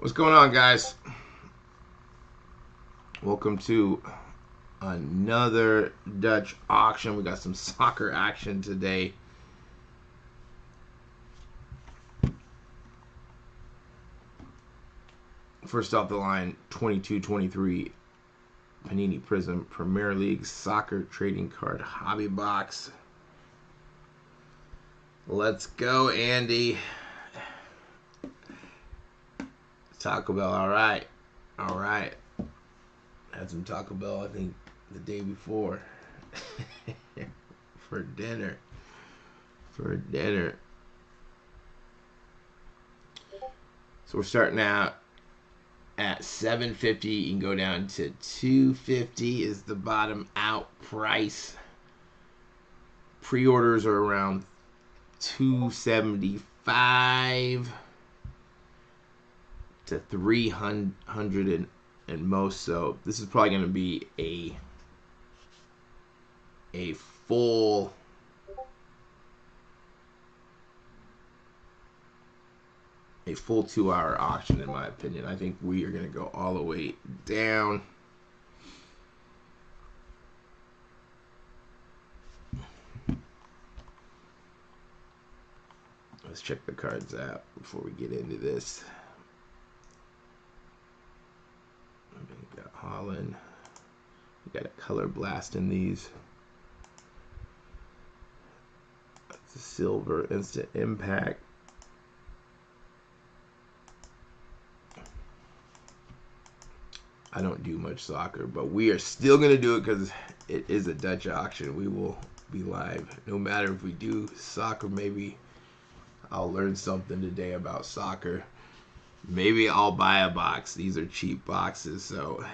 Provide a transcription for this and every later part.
What's going on, guys? Welcome to another Dutch auction. We got some soccer action today. First off the line, 22-23 Panini Prizm Premier League Soccer Trading Card Hobby Box. Let's go, Andy. Taco Bell, all right. Had some Taco Bell, I think, the day before for dinner. So we're starting out at $7.50. You can go down to $2.50 is the bottom out price. Pre-orders are around $275 to $300 and most. So this is probably going to be a full a full 2-hour auction, in my opinion. I think we are going to go all the way down. Let's check the cards out before we get into this. We got Holland. We got a color blast in these. That's a silver instant impact. I don't do much soccer, but we are still going to do it because it is a Dutch auction. We will be live. No matter if we do soccer, maybe I'll learn something today about soccer. Maybe I'll buy a box. These are cheap boxes, so...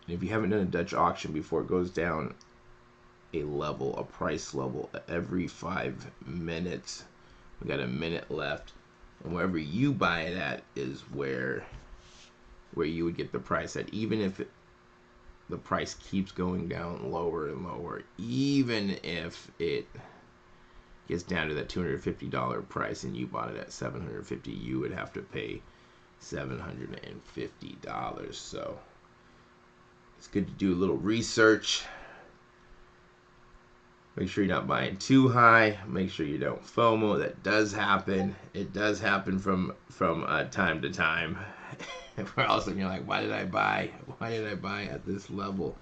If you haven't done a Dutch auction before, it goes down a price level every 5 minutes. We got a minute left, and wherever you buy it at is where you would get the price at. Even if the price keeps going down lower and lower, even if it gets down to that $250 price and you bought it at $750, you would have to pay $750. So it's good to do a little research. Make sure you're not buying too high. Make sure you don't FOMO. That does happen. It does happen from time to time. Where all of a sudden you're like, why did I buy? Why did I buy at this level?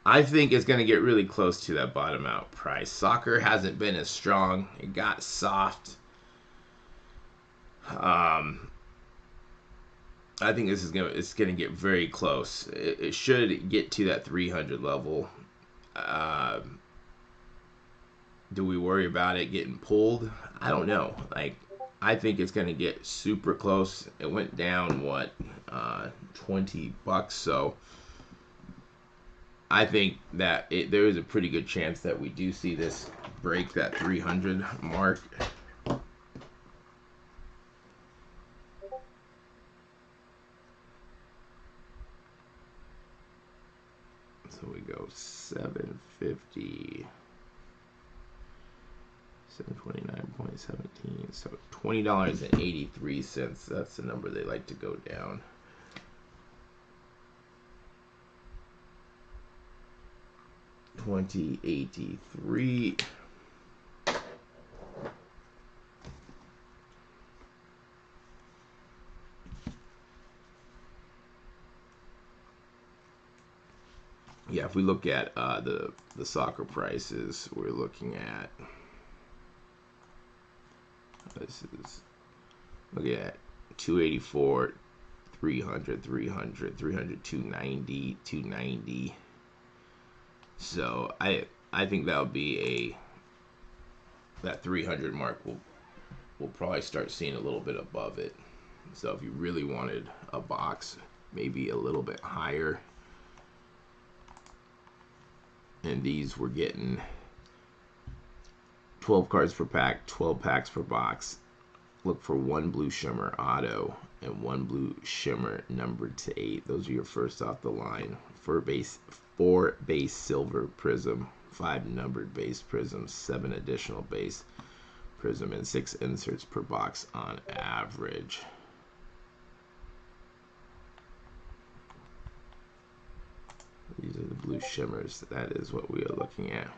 I think it's going to get really close to that bottom out price. Soccer hasn't been as strong. It got soft. I think it's going to get very close. It should get to that 300 level. Do we worry about it getting pulled? I don't know. I think it's going to get super close. It went down what, $20, so I think that there is a pretty good chance that we do see this break that 300 mark. So we go 750, 729.17. So $20.83. That's the number they like to go down. $20.83. Yeah, if we look at the soccer prices, we're looking at this is look at 284, 300, 300, 300, 290, 290. So I think that'll be that 300 mark we'll probably start seeing a little bit above it. So if you really wanted a box, maybe a little bit higher. And these we're getting 12 cards per pack, 12 packs per box. Look for one blue Shimmer auto and one blue Shimmer numbered to 8. Those are your first off the line. Four base silver Prizm, 5 numbered base Prizms, 7 additional base Prizm, and 6 inserts per box on average. These are the blue Shimmers. That is what we are looking at.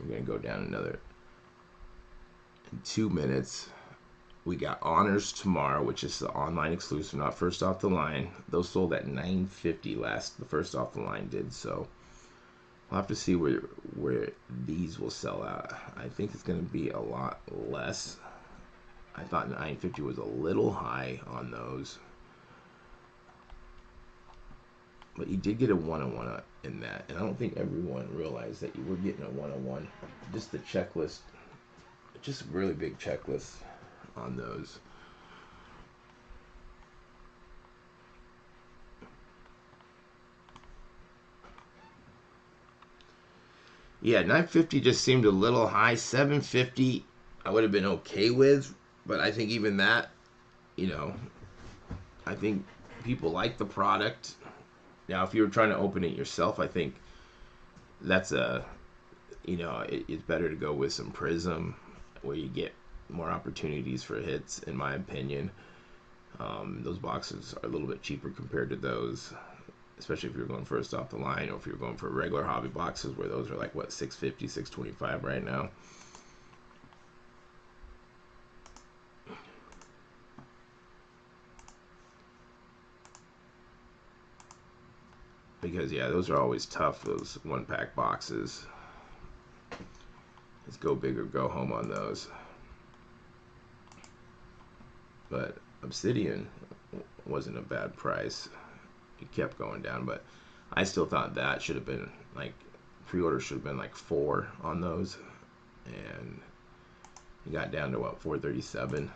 We're going to go down another in 2 minutes. We got Honors tomorrow, which is the online exclusive, not first off the line. Those sold at $9.50 last. The first off the line did, so we'll have to see where these will sell out. I think it's going to be a lot less. I thought $9.50 was a little high on those. But you did get a one-on-one in that, and I don't think everyone realized that you were getting a one-on-one. Just the checklist, just a really big checklist on those. Yeah, $9.50 just seemed a little high. $7.50 I would have been okay with, but I think even that, I think people like the product. Now, if you were trying to open it yourself, I think that's it's better to go with some Prizm, where you get more opportunities for hits, in my opinion. Those boxes are a little bit cheaper compared to those, especially if you're going first off the line, or if you're going for regular hobby boxes, where those are like, what, $6.50, $6.25 right now. Because, yeah, those are always tough, those one-pack boxes. Let's go big or go home on those. But Obsidian wasn't a bad price. It kept going down, but I still thought that should have been, like, pre-order should have been like 4 on those. And you got down to, what, $4.37.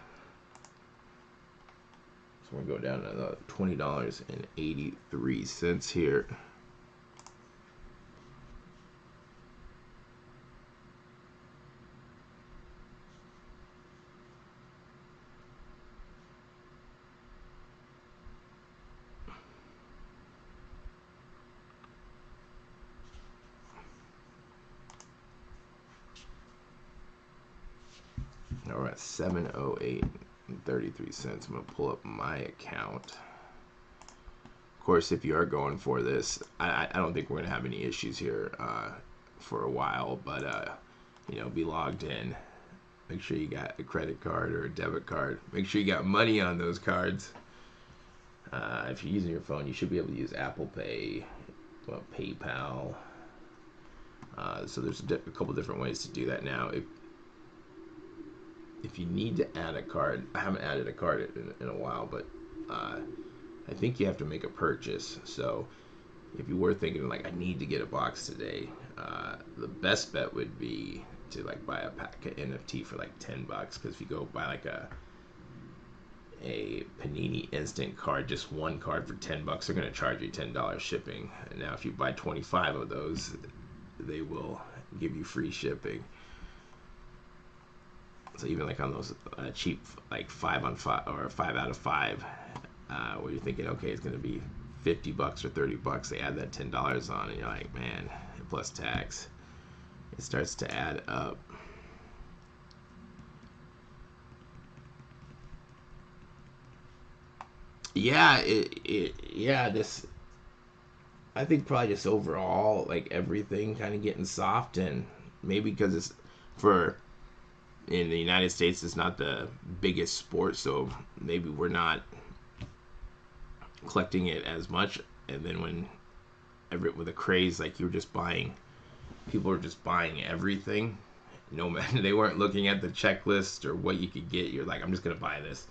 So we're going to go down to $20.83 here. Now we're at $7.08.33. I'm going to pull up my account. Of course, if you are going for this, I don't think we're going to have any issues here for a while, but be logged in. Make sure you got a credit card or a debit card. Make sure you got money on those cards. If you're using your phone, you should be able to use Apple Pay, PayPal. So there's a couple different ways to do that now. If you need to add a card, I haven't added a card in a while, but I think you have to make a purchase. So if you were thinking, like, I need to get a box today, the best bet would be to, like, buy a pack of NFT for like $10. Because if you go buy like a Panini instant card, just one card for $10, they're gonna charge you $10 shipping. And now if you buy 25 of those, they will give you free shipping. So even like on those cheap, like 5 on 5 or 5 out of 5, where you're thinking, okay, it's gonna be $50 or $30, they add that $10 on, and you're like, man, plus tax, it starts to add up. Yeah, this, I think probably just overall, like everything kind of getting soft, and maybe because it's for, in the United States, it's not the biggest sport, so maybe we're not collecting it as much. And then when with a craze, like you're just buying, people are just buying everything. No matter, they weren't looking at the checklist or what you could get. You're like, I'm just gonna buy this,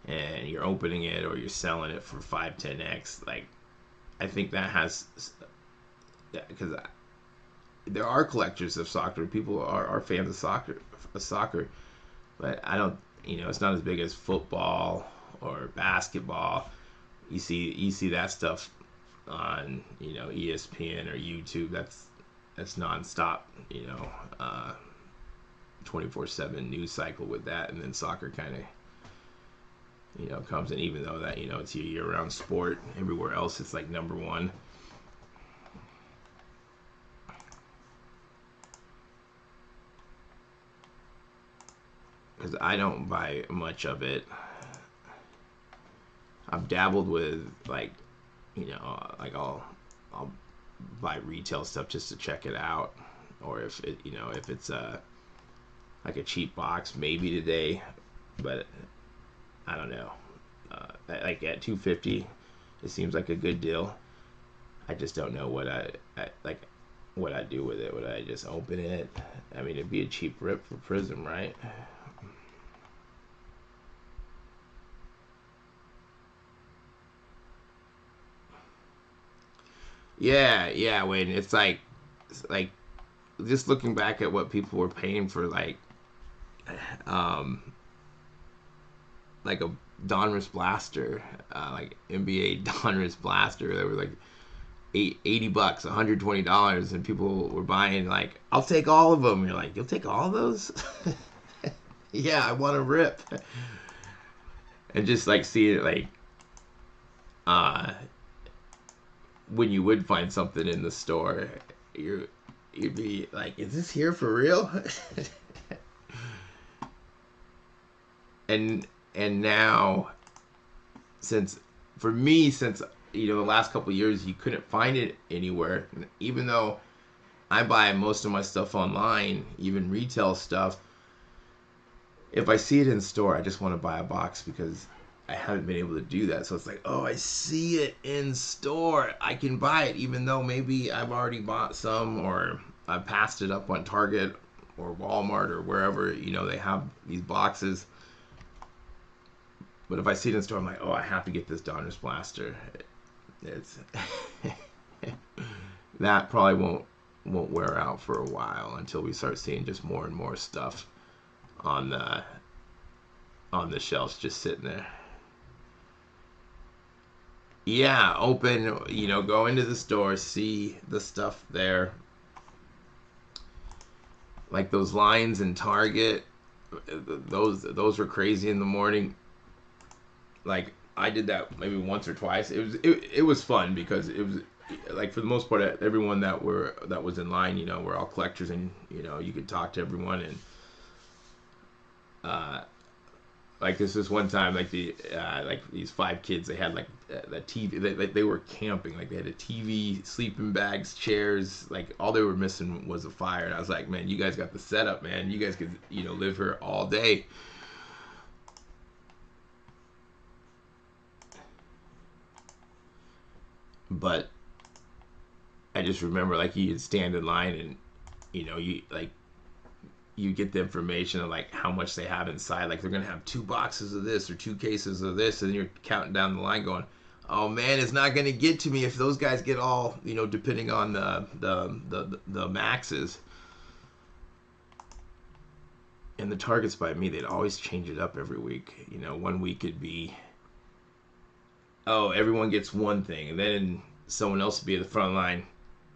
and you're opening it or you're selling it for 5, 10x. Like, I think that has, because there are collectors of soccer. People are fans of soccer, but I don't. It's not as big as football or basketball. You see that stuff on ESPN or YouTube. That's nonstop. 24/7 news cycle with that, and then soccer kind of comes in. Even though that it's a year-round sport, everywhere else it's like number one. Because I don't buy much of it. I've dabbled with like I'll buy retail stuff just to check it out, or if it's like a cheap box maybe today, but I don't know. Like at $250, it seems like a good deal. I just don't know what I do with it. Would I just open it? I mean, it'd be a cheap rip for Prizm, right? Yeah, Wayne. It's like just looking back at what people were paying for like a Donruss blaster, like NBA Donruss blaster. They were like $80, $120, and people were buying like, I'll take all of them. You're like, you'll take all of those? Yeah, I want to rip. And just like see it like when you would find something in the store, you'd be like, is this here for real? and now, since the last couple of years you couldn't find it anywhere, even though I buy most of my stuff online, even retail stuff, if I see it in store, I just want to buy a box because I haven't been able to do that. So it's like, oh, I see it in store, I can buy it, even though maybe I've already bought some, or I passed it up on Target or Walmart or wherever they have these boxes. But if I see it in store, I'm like, oh, I have to get this Donruss blaster. It's that probably won't wear out for a while until we start seeing just more and more stuff on the shelves just sitting there. Yeah, open, go into the store, see the stuff there. Like those lines in Target, those were crazy in the morning. Like I did that maybe once or twice. It was fun because it was like, for the most part, everyone that was in line, we're all collectors, and you could talk to everyone. And like this one time, like these 5 kids, they had like the TV. They were camping. Like they had a TV, sleeping bags, chairs. Like all they were missing was a fire. And I was like, man, you guys got the setup, man. You guys could live here all day. But I just remember, like, you'd stand in line, and you get the information of like how much they have inside. Like they're gonna have 2 boxes of this or 2 cases of this, and you're counting down the line, going, "Oh man, it's not gonna get to me if those guys get all depending on the maxes." And the targets by me, they'd always change it up every week. You know, one week it'd be, oh, everyone gets one thing, and then someone else would be at the front line.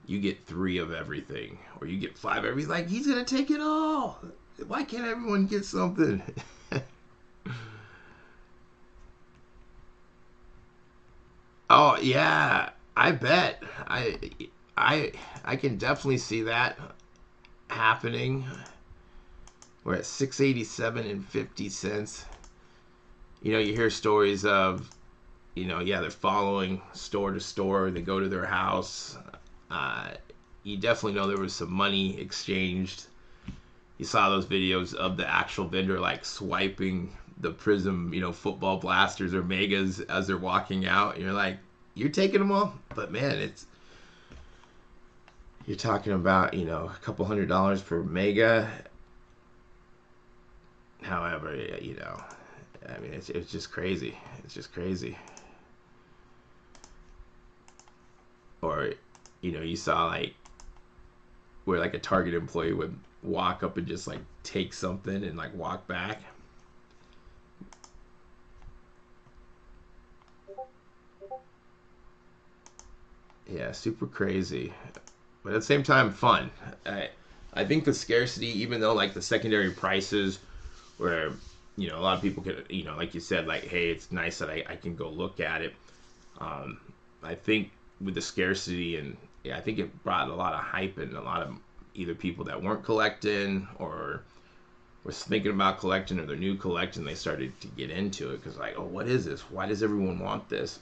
You get 3 of everything, or you get 5 of everything. Like, he's gonna take it all. Why can't everyone get something? Oh yeah, I bet. I can definitely see that happening. We're at 687 and 50 cents. You know, you hear stories of, you know, yeah, they're following store to store. They go to their house. Uh, you definitely know there was some money exchanged. You saw those videos of the actual vendor like swiping the Prizm, you know, football blasters or megas as they're walking out. And you're like, you're taking them all, but man, you're talking about, you know, a couple $100 per mega. However, you know, I mean, it's just crazy. It's just crazy. Or, you know, you saw like where like a Target employee would walk up and just like take something and like walk back. Yeah, super crazy, but at the same time, fun. I think the scarcity, even though like the secondary prices, where you know a lot of people could, you know, like you said, like hey, it's nice that I can go look at it. I think with the scarcity and yeah, I think it brought a lot of hype and a lot of either people that weren't collecting or was thinking about collecting or their new collection, they started to get into it because like, oh, what is this? Why does everyone want this?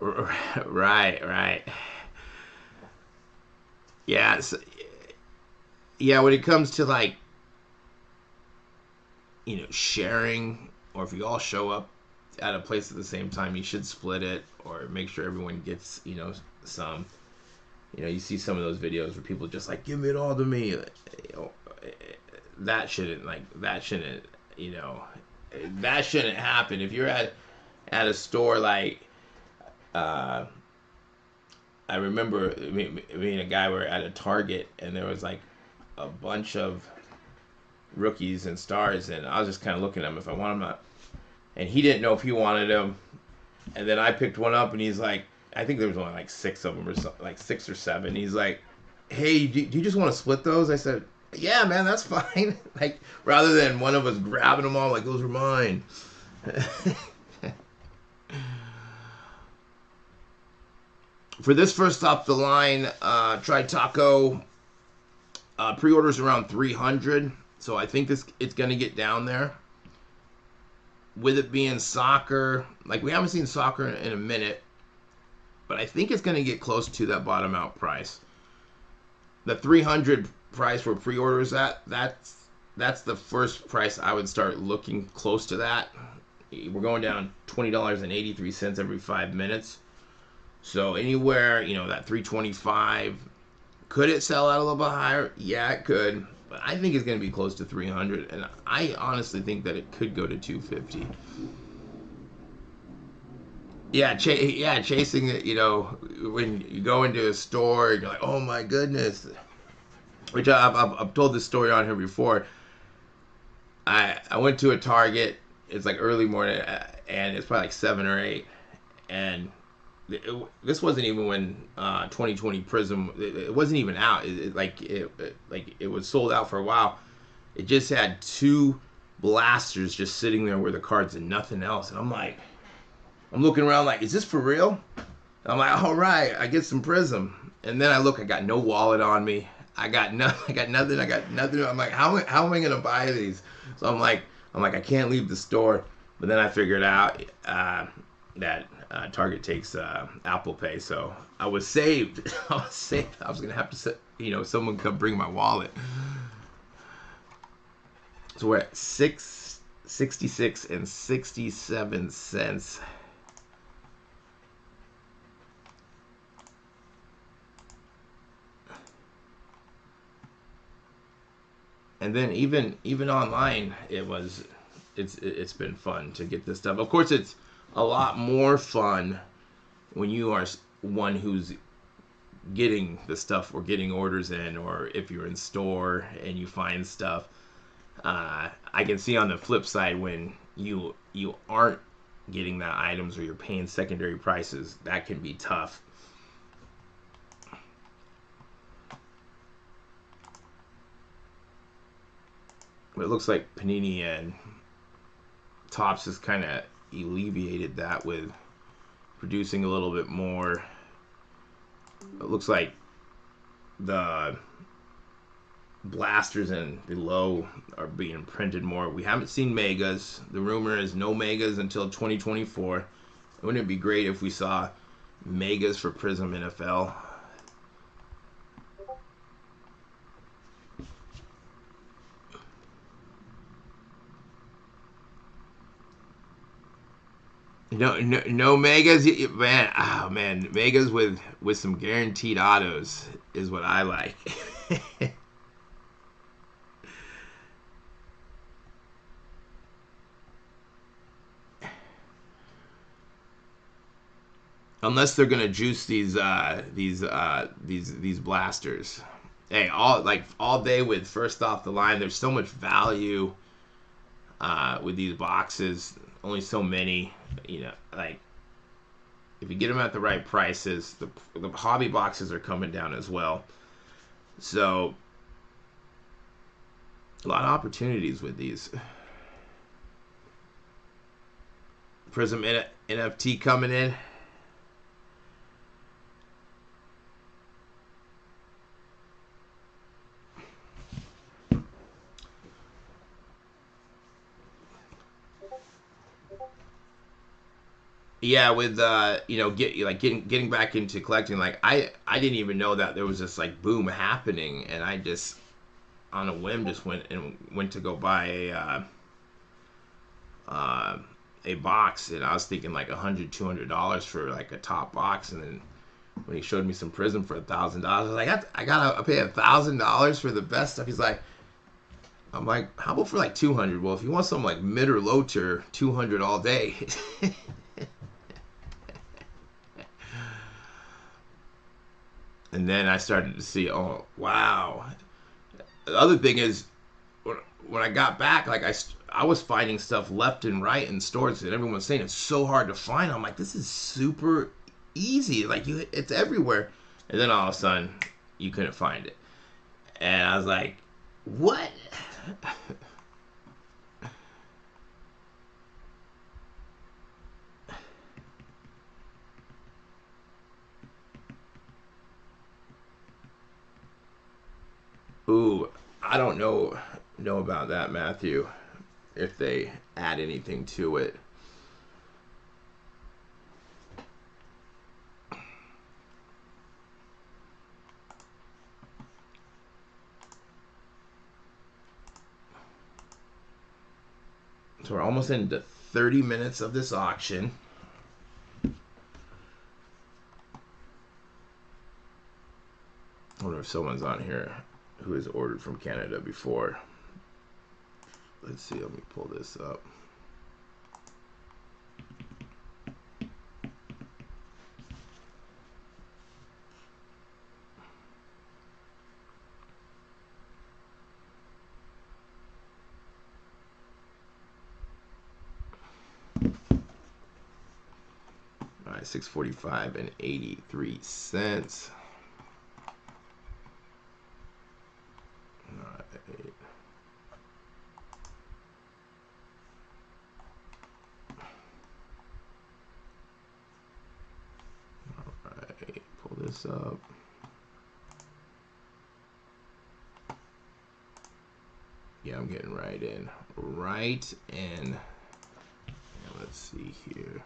Right, right. Yeah, yeah. When it comes to like, you know, sharing, or if you all show up at a place at the same time, you should split it or make sure everyone gets, you know, some. You know, you see some of those videos where people just like, give it all to me. You know, that shouldn't, you know, that shouldn't happen. If you're at a store like, uh, I remember me and a guy were at a Target and there was like a bunch of rookies and stars, and I was just kind of looking at him if I want them, and he didn't know if he wanted them, and then I picked one up, and he's like, I think there was only like 6 of them or something, like 6 or 7. He's like, hey, do you just want to split those? I said, yeah, man, that's fine. Like rather than one of us grabbing them all, like those are mine. For this first off the line, Try Taco pre-orders around 300, so I think it's gonna get down there. With it being soccer, like we haven't seen soccer in a minute, but I think it's gonna get close to that bottom out price. The 300 price for pre-orders, that's the first price I would start looking close to that. We're going down $20.83 every 5 minutes. So anywhere, you know, that 325, could it sell out a little bit higher? Yeah, it could. But I think it's going to be close to 300, and I honestly think that it could go to 250. Yeah, chasing it. You know, when you go into a store, you're like, oh my goodness. Which I've told this story on here before. I went to a Target. It's like early morning, and it's probably like 7 or 8, and this wasn't even when 2020 Prizm. It wasn't even out. It was sold out for a while. It just had 2 blasters just sitting there with the cards and nothing else. And I'm like, I'm looking around like, is this for real? And I'm like, all right, I get some Prizm. And then I look, I got no wallet on me. I got nothing. I got nothing. I'm like, how am I gonna buy these? So I'm like, I can't leave the store. But then I figured out that Target takes Apple Pay, so I was saved. I was saved. I was gonna have to, you know, someone come bring my wallet. So we're at 666 and 67 cents. And then even online, it's been fun to get this stuff. Of course, it's a lot more fun when you are one who's getting the stuff or getting orders in, or if you're in store and you find stuff. I can see on the flip side when you aren't getting that items or you're paying secondary prices, that can be tough. But it looks like Panini and Topps has kind of alleviated that with producing a little bit more. It looks like the blasters and below are being printed more. We haven't seen megas. The rumor is no megas until 2024. Wouldn't it be great if we saw megas for Prizm NFL? No megas, man. Oh man, megas with some guaranteed autos is what I like. Unless they're gonna juice these blasters. Hey, all day with first off the line. There's so much value with these boxes. Only so many, like if you get them at the right prices, the hobby boxes are coming down as well. So a lot of opportunities with these. Prizm NFT coming in. Yeah, with getting back into collecting, like I didn't even know that there was this like boom happening, and I just on a whim just went to go buy a box, and I was thinking like $100-$200 for like a top box, and then when he showed me some Prizm for $1,000, I was like, I gotta pay $1,000 for the best stuff. He's like, I'm like, how about for like 200? Well, if you want some like mid or low tier, 200 all day. And then I started to see, oh wow. The other thing is, when I got back, like I was finding stuff left and right in stores, and everyone was saying it's so hard to find. I'm like, this is super easy. Like it's everywhere. And then all of a sudden, you couldn't find it, and I was like, what? Ooh, I don't know about that, Matthew. If they add anything to it. So we're almost into 30 minutes of this auction. I wonder if someone's on here who has ordered from Canada before. Let's see, let me pull this up. All right, 645 and 83 cents. All right. All right, pull this up. Yeah, I'm getting right in. Right in. Yeah, let's see here.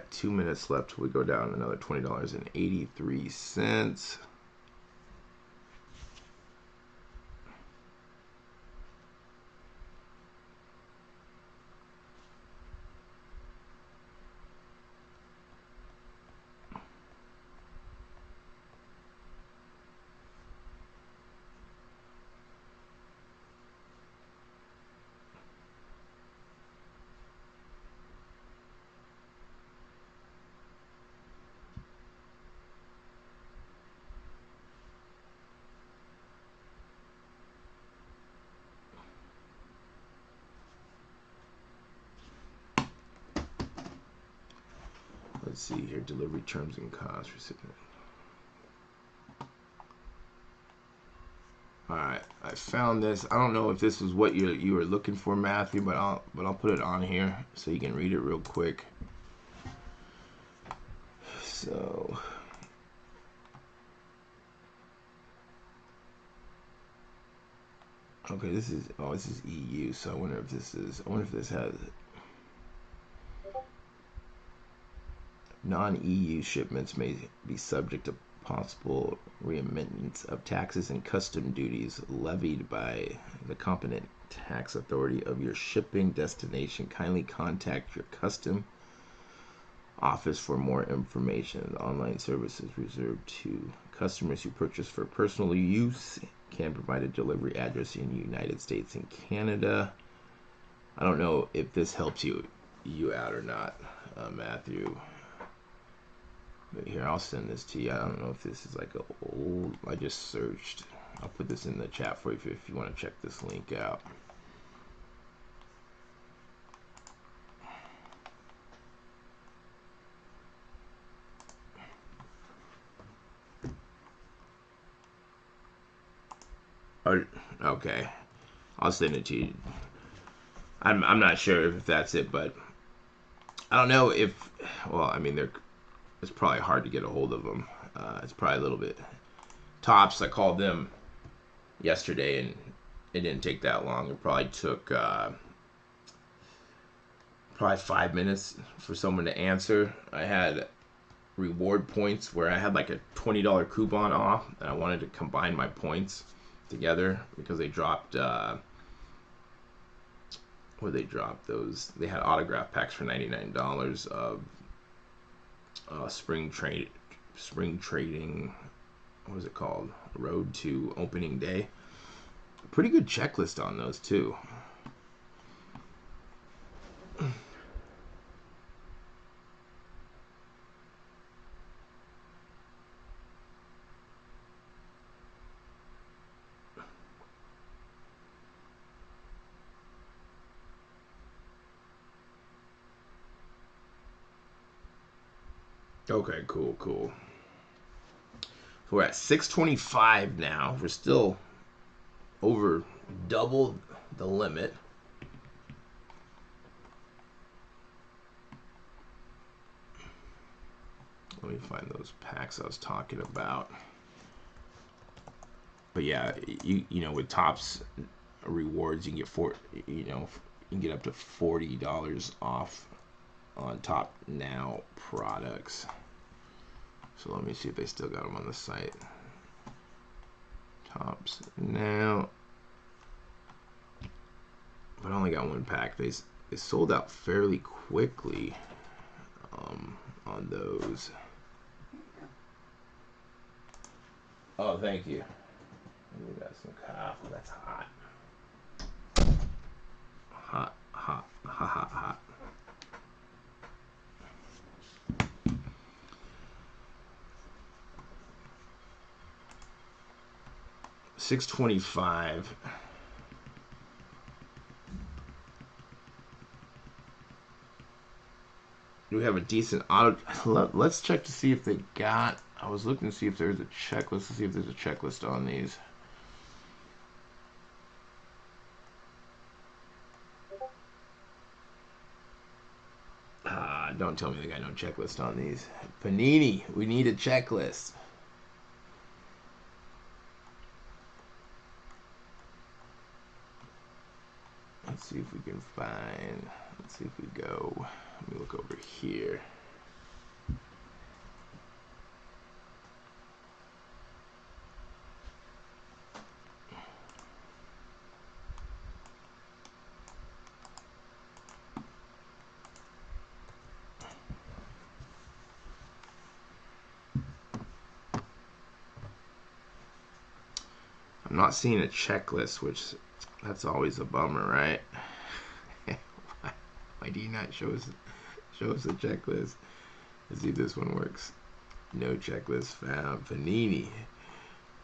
got 2 minutes left till we go down another $20.83. Let's see here, delivery terms and costs, recipient. All right, I found this. I don't know if this is what you were looking for, Matthew, but I'll put it on here so you can read it real quick. So, okay, this is EU. So I wonder if this has non-EU shipments may be subject to possible reimmittance of taxes and custom duties levied by the competent tax authority of your shipping destination. Kindly contact your custom office for more information. The online service is reserved to customers who purchase for personal use. Can provide a delivery address in the United States and Canada. I don't know if this helps you out or not, Matthew. But here, I'll send this to you. I don't know if this is like a old. I just searched. I'll put this in the chat for you if you want to check this link out. Oh, okay, I'll send it to you. I'm not sure if that's it, but I don't know if. Well, I mean, it's probably hard to get a hold of them. It's probably a little bit. Tops, I called them yesterday, and it didn't take that long. It probably took probably 5 minutes for someone to answer. I had reward points where I had like a $20 coupon off, and I wanted to combine my points together because they dropped they dropped those. They had autograph packs for $99 of spring trading. What was it called? Road to opening day. Pretty good checklist on those too. Okay, cool. So we're at 625 now. We're still over double the limit. Let me find those packs I was talking about. But yeah, you know, with Topps rewards, you can get you can get up to $40 off on Top Now products. So let me see if they still got them on the site. Topps Now, but I only got one pack. They sold out fairly quickly on those. Oh, thank you. We got some coffee. That's hot. Hot. 625. Do we have a decent auto? Let's check to see if they got. I was looking to see if there's a checklist. Let's see if there's a checklist on these. Don't tell me they got no checklist on these. Panini, we need a checklist. Let's see if we can find. Let's see if we go. Let me look over here. I'm not seeing a checklist, which that's always a bummer, right? Why do you not show us a checklist? Let's see if this one works. No checklist found. Panini.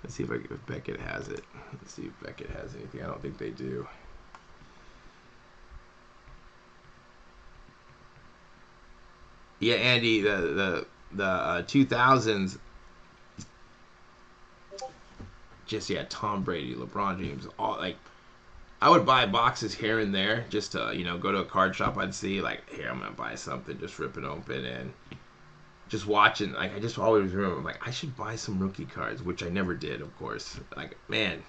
Let's see if Beckett has it. Let's see if Beckett has anything. I don't think they do. Yeah, Andy, the 2000s, just Tom Brady, LeBron James, all like I would buy boxes here and there just to go to a card shop. I'd see like, here, I'm gonna buy something, just rip it open and just watching. Like I just always remember like I should buy some rookie cards, which I never did, of course. Like man,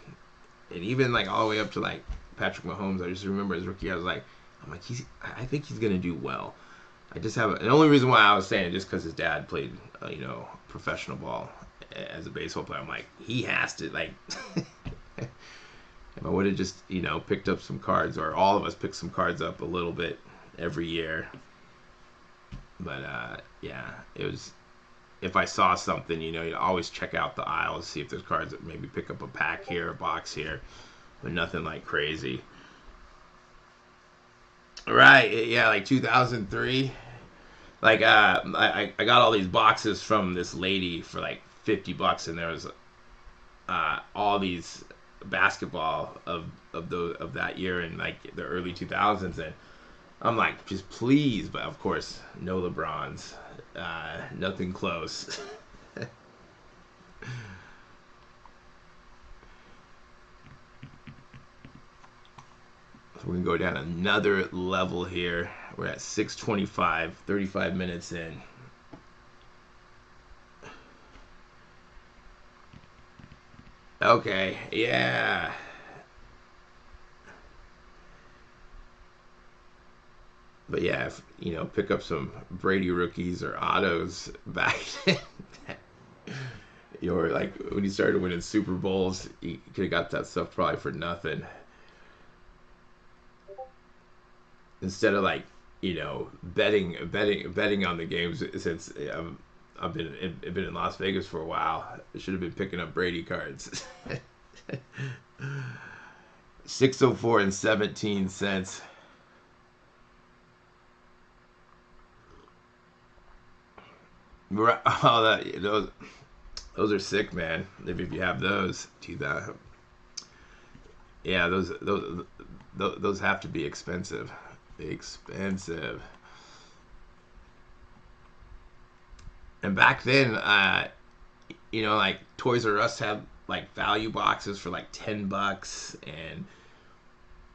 and even like all the way up to like Patrick Mahomes, I just remember his rookie. I'm like I think he's gonna do well. I just have the only reason why I was saying it just because his dad played, professional ball as a baseball player. I'm like, he has to like. If I would have just picked up some cards, or all of us picked some cards up a little bit every year. But yeah, it was. If I saw something, you always check out the aisles, see if there's cards that maybe pick up a pack here, a box here, but nothing like crazy. Right, yeah, like 2003. Like I got all these boxes from this lady for like $50, and there was all these basketball of that year in like the early 2000s, and I'm like, just please, but of course, no LeBrons, nothing close. So we can go down another level here. We're at 6:25, 35 minutes in. Okay, yeah. But yeah, if, pick up some Brady rookies or autos back then. Or like when he started winning Super Bowls, he could have got that stuff probably for nothing. Instead of like betting on the games, since I've been in Las Vegas for a while. I should have been picking up Brady cards. 604 and 17 cents. Oh, those are sick, man. If you have those, 2000. Yeah, those have to be expensive. Expensive. And back then, like Toys R Us had like value boxes for like $10, and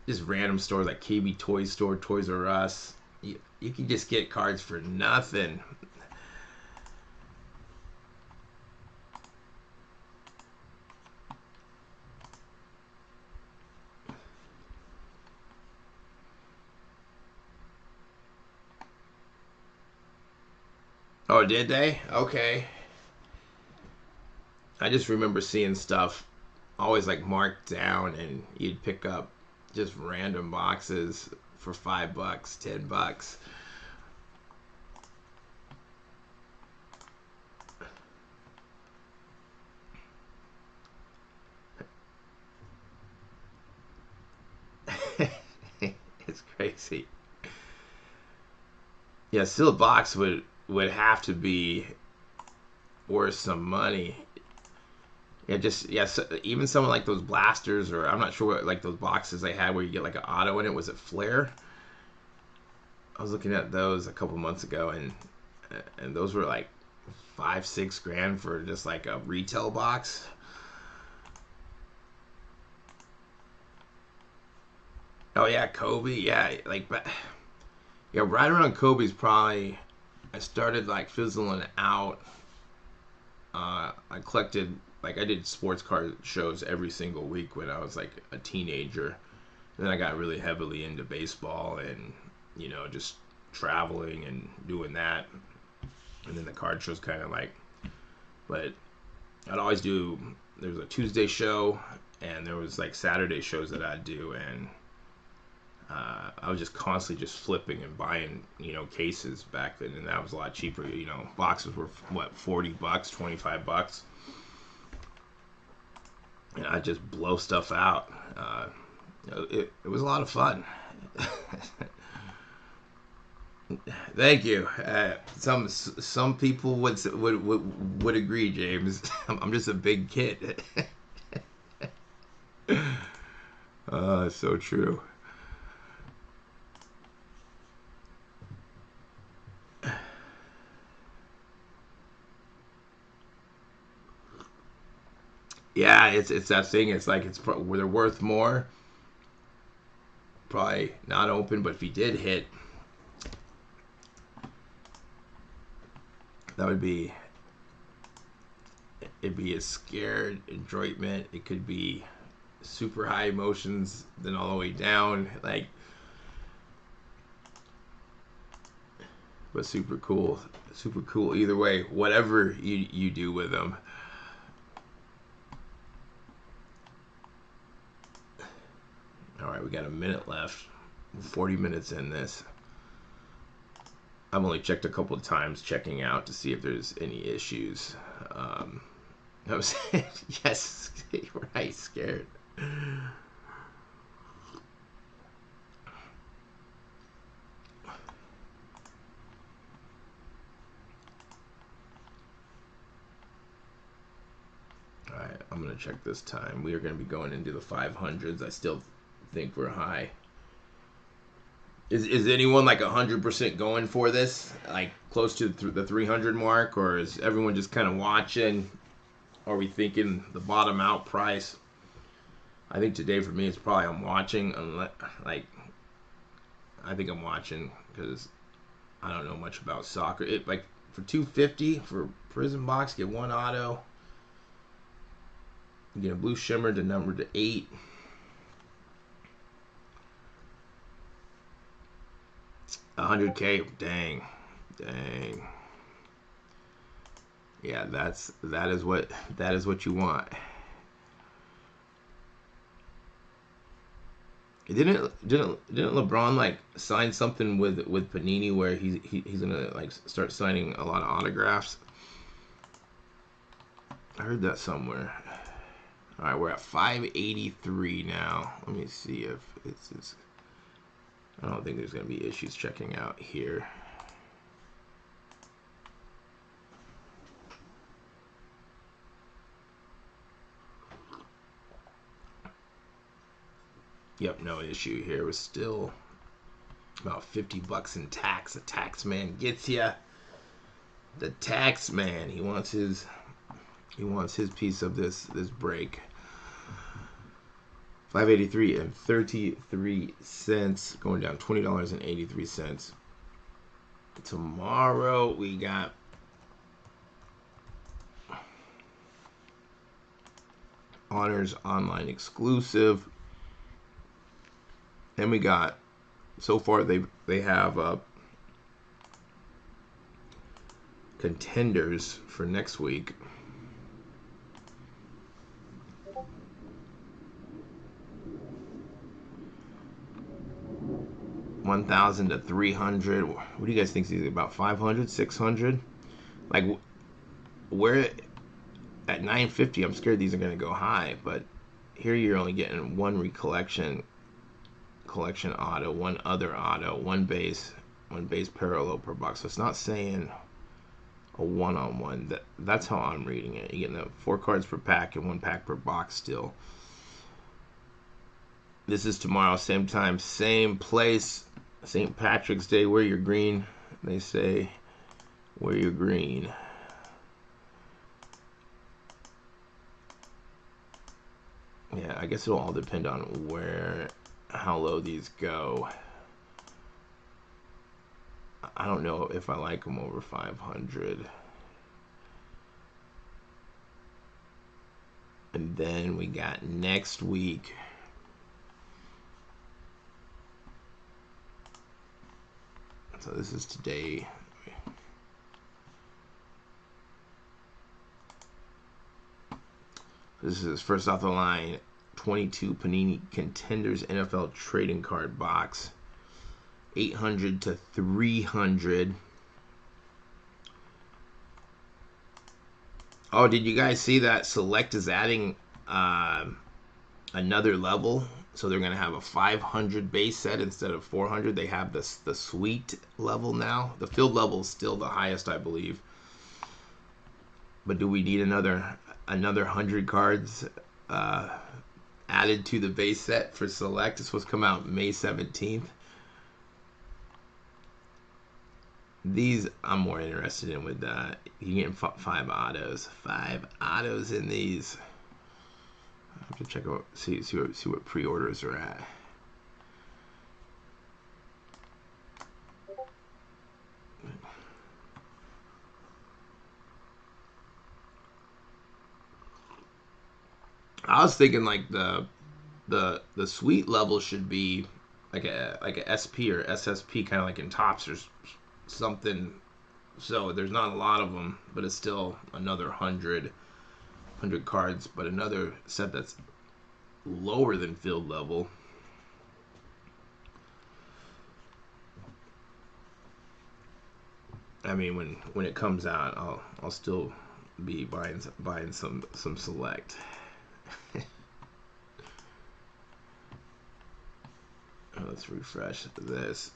just random stores like KB Toy Store, Toys R Us. You can just get cards for nothing. Oh, did they? Okay. I just remember seeing stuff always like marked down, and you'd pick up just random boxes for $5, $10. It's crazy. Yeah, still a box would have to be worth some money. Yeah, so even some of like those blasters, or I'm not sure what like those boxes they had where you get like an auto in it. Was it Flair? I was looking at those a couple months ago, and those were like 5-6 grand for just like a retail box. Oh yeah, Kobe. Yeah, like yeah, right around Kobe's probably I started like fizzling out. I collected, like I did sports card shows every single week when I was like a teenager. And then I got really heavily into baseball and just traveling and doing that. And then the card shows kind of like, but I'd always do. There was a Tuesday show, and there was like Saturday shows that I'd do, and I was just constantly just flipping and buying, cases back then, and that was a lot cheaper. Boxes were what, $40, $25. and I just blow stuff out. It was a lot of fun. Thank you. Some people would agree, James. I'm just a big kid. So true. Yeah, it's that thing. It's like they're worth more. Probably not open, but if he did hit, that would be it'd be a scared enjoyment. It could be super high emotions, then all the way down, like, but super cool, super cool. Either way, whatever you do with them. All right, we got a minute left. 40 minutes in this. I've only checked a couple of times, checking out to see if there's any issues. I was yes, right, scared. All right, I'm gonna check this time. We are gonna be going into the 500s. I still think we're high. Is anyone like 100% going for this, like close to the 300 mark, or is everyone just kind of watching? Are we thinking the bottom out price? I think today for me it's probably I'm watching, unless like I think I'm watching because I don't know much about soccer. It like for 250 for Prizm box, get one auto. You get a blue shimmer to number to 8. $100K, dang. Yeah, that is what you want. Didn't LeBron like sign something with Panini where he's gonna like start signing a lot of autographs? I heard that somewhere. All right, we're at 583 now. Let me see if it's. I don't think there's gonna be issues checking out here. Yep, no issue here. It was still about 50 bucks in tax. The tax man gets ya. The tax man. He wants his piece of this break. 583 and 33 cents, going down $20.83. Tomorrow we got Honors Online exclusive. Then we got, so far they have contenders for next week. $1,000 to $300. What do you guys think is about? $500, $600? Like, where at $950? I'm scared these are going to go high, but here you're only getting one collection auto, one other auto, one base parallel per box. So it's not saying a one-on-one. That's how I'm reading it. You're getting the 4 cards per pack and 1 pack per box still. This is tomorrow, same time, same place. St. Patrick's Day. Wear your green. They say wear your green. Yeah, I guess it'll all depend on how low these go. I don't know if I like them over 500. And then we got next week. So this is today. This is first off the line, 22 Panini Contenders NFL trading card box. 800 to 300. Oh, did you guys see that Select is adding another level. So they're going to have a 500 base set instead of 400. They have the suite level now. The field level is still the highest, I believe. But do we need another 100 cards added to the base set for Select? It's supposed to come out May 17th. These I'm more interested in with you getting 5 autos. 5 autos in these. I have to check out, see what pre-orders are at. I was thinking like the suite level should be like a SP or SSP, kind of like in Tops or something. So there's not a lot of them, but it's still another 100 cards, but another set that's lower than field level. I mean, when it comes out, I'll still be buying some Select. Let's refresh this.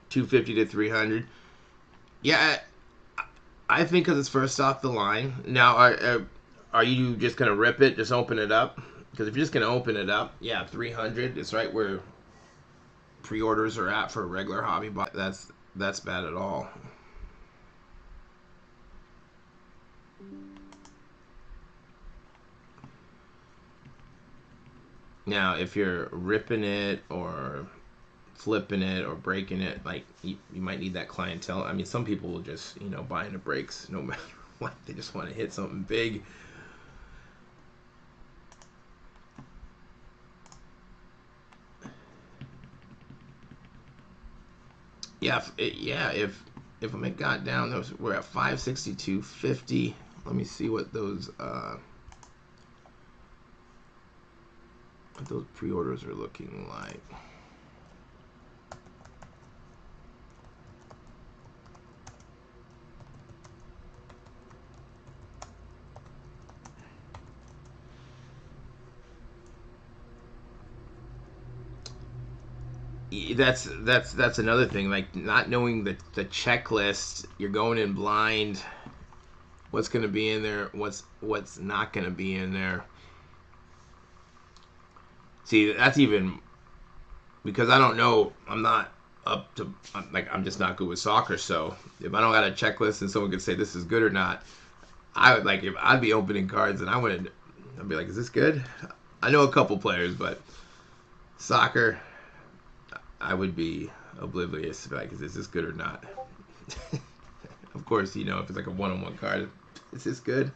250 to 300. Yeah, I think because it's first off the line. Now, are you just gonna rip it? Just open it up? Because if you're just gonna open it up, yeah, 300 is right where pre-orders are at for a regular hobby box. That's bad at all. Now, if you're ripping it or flipping it or breaking it, like you might need that clientele. I mean, some people will just buy into breaks no matter what. They just want to hit something big. If it got down, we're at 562.50. Let me see what those pre-orders are looking like. That's another thing. Like not knowing the checklist, you're going in blind. What's going to be in there? What's not going to be in there? See, that's even because I don't know. I'm not up to I'm just not good with soccer. So if I don't got a checklist and someone could say this is good or not, I would if I'd be opening cards and I'd be like, is this good? I know a couple players, but soccer, I would be oblivious. Like, is this good or not? Of course, if it's like a one-on-one card, is this good?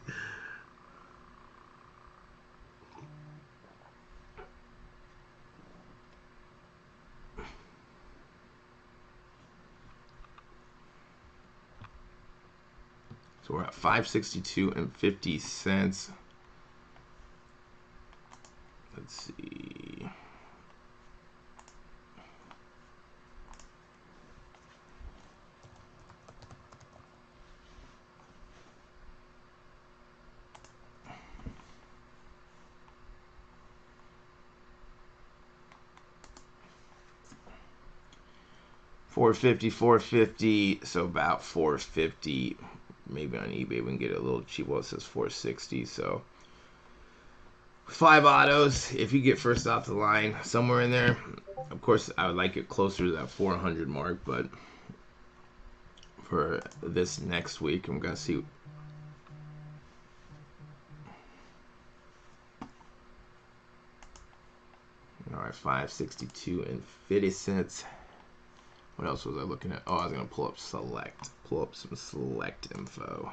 So we're at 562.50. Let's see. $450, so about $450. Maybe on eBay we can get it a little cheap. Well, it says $460, so 5 autos. If you get first off the line, somewhere in there. Of course, I would like it closer to that 400 mark, but for this next week, I'm gonna see. All right, 562.50. What else was I looking at? Oh, I was gonna pull up Select. Pull up some Select info.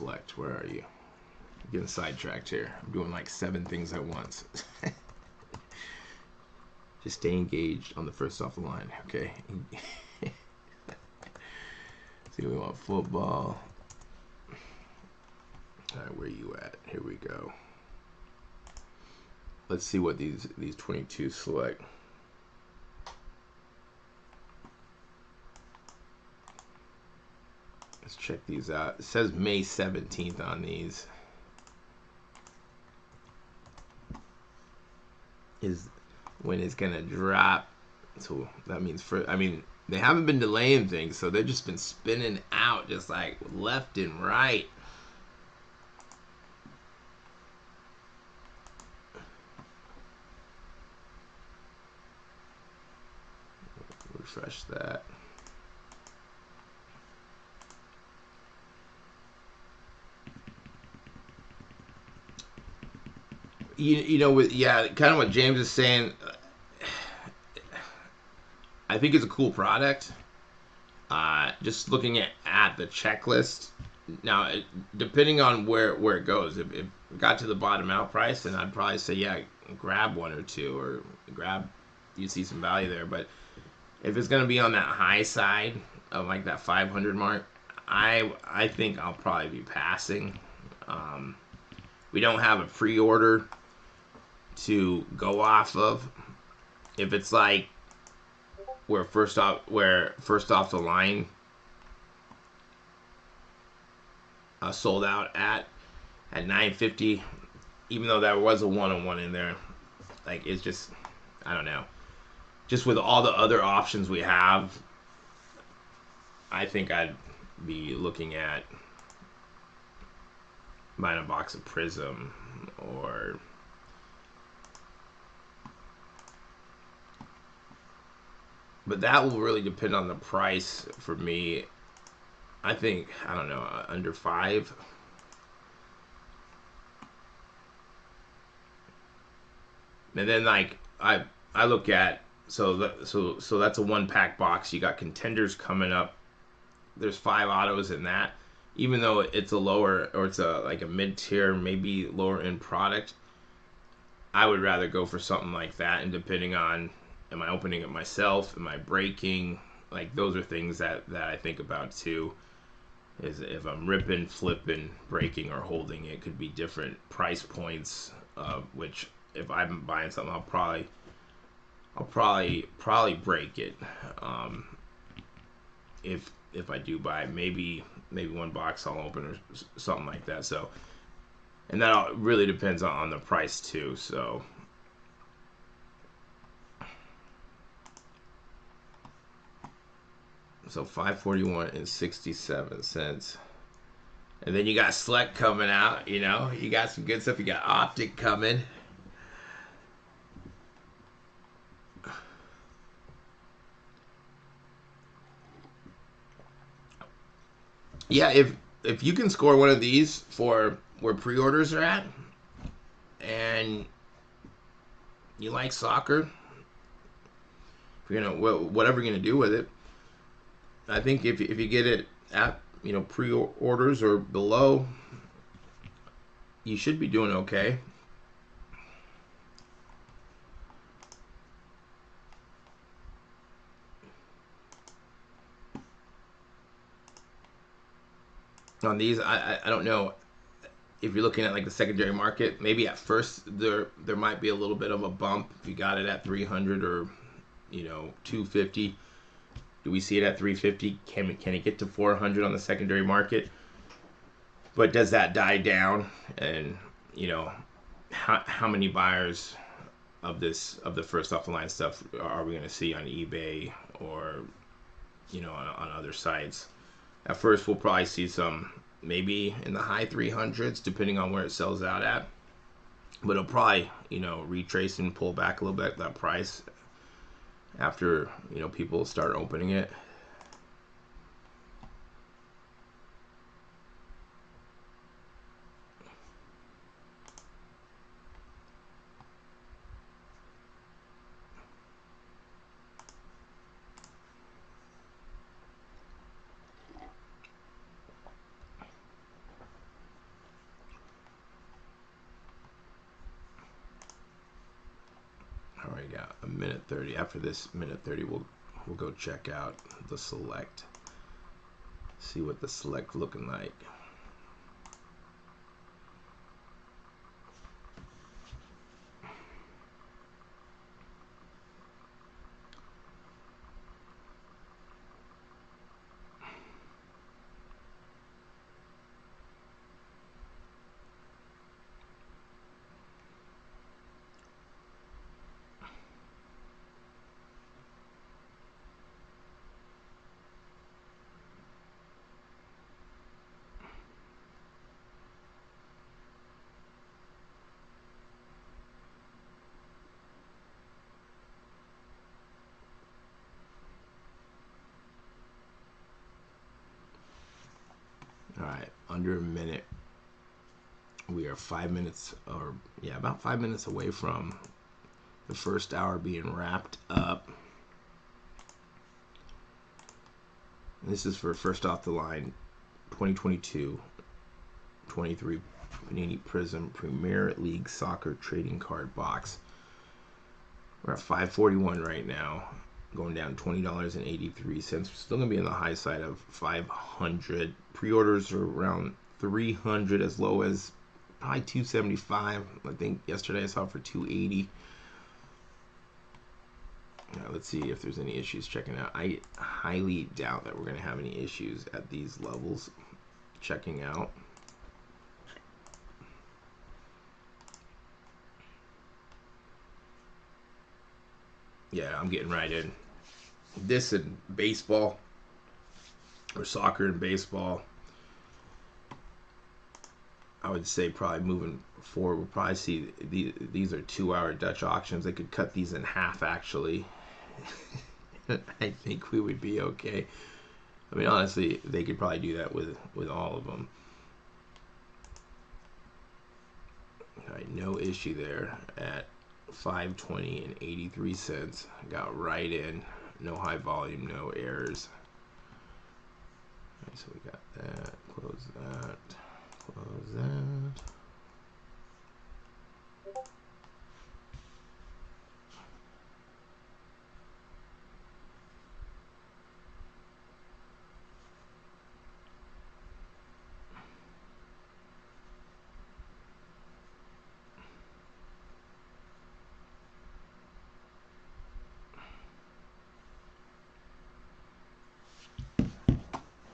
select. Where are you? I'm getting sidetracked here. I'm doing like 7 things at once. Just stay engaged on the first off the line, okay? See, we want football. All right, where you at? Here we go. Let's see what these 22 select. Let's check these out. It says May 17th on these. Is when it's gonna drop. So that means they haven't been delaying things, so they've just been spinning out just like left and right. Refresh that. You know, with kind of what James is saying. I think it's a cool product. Just looking at the checklist now, depending on where it goes, if it got to the bottom out price, then I'd probably say grab 1 or 2 or grab. You see some value there, but if it's gonna be on that high side of like that 500 mark, I think I'll probably be passing. We don't have a pre-order to go off of. If it's like where first off the line sold out at $9.50, even though there was a 1-on-1 in there, like it's just, I don't know. Just with all the other options we have, I think I'd be looking at buying a box of Prizm or but that will really depend on the price for me. I think, I don't know, under 5. And then like I look at so that's a 1-pack box. You got contenders coming up. There's 5 autos in that. Even though it's a lower or it's like a mid-tier, maybe lower end product, I would rather go for something like that. And depending on, am I opening it myself? Am I breaking? Like those are things that I think about too. Is if I'm ripping, flipping, breaking, or holding, it could be different price points. Which if I'm buying something, I'll probably break it. If I do buy maybe 1 box I'll open or something like that. So, and that really depends on the price too. So. So $5.41.67, and then you got Select coming out. You know, you got some good stuff. You got Optic coming. Yeah, if you can score one of these for where pre-orders are at, and you like soccer, whatever you're gonna do with it, I think if you get it at pre-orders or below, you should be doing okay. On these, I don't know if you're looking at like the secondary market. Maybe at first there might be a little bit of a bump if you got it at 300 or 250. Do we see it at 350? Can it get to 400 on the secondary market? But does that die down? And how many buyers of the first off the line stuff are we going to see on eBay or on other sites? At first, we'll probably see some maybe in the high 300s, depending on where it sells out at. But it'll probably, retrace and pull back a little bit that price after, people start opening it. Alright, we got a minute 30. After this minute 30, we'll go check out the select. See what the select looking like. Alright, under a minute. We are 5 minutes, or yeah, about 5 minutes away from the first hour being wrapped up. And this is for first off the line 2022-23 Panini Prizm Premier League Soccer Trading Card Box. We're at $541 right now, going down $20.83. We're still going to be on the high side of 500. Pre-orders are around 300, as low as probably 275. I think yesterday I saw it for 280. Let's see if there's any issues checking out. I highly doubt that we're going to have any issues at these levels checking out. Yeah, I'm getting right in. This and baseball, or soccer and baseball, I would say probably moving forward, we'll probably see these are 2-hour Dutch auctions. They could cut these in half, actually. I think we would be okay. I mean, honestly, they could probably do that with all of them. All right, no issue there at $520.83. Got right in. No high volume, no errors. All right, so we got that. Close that. Close that.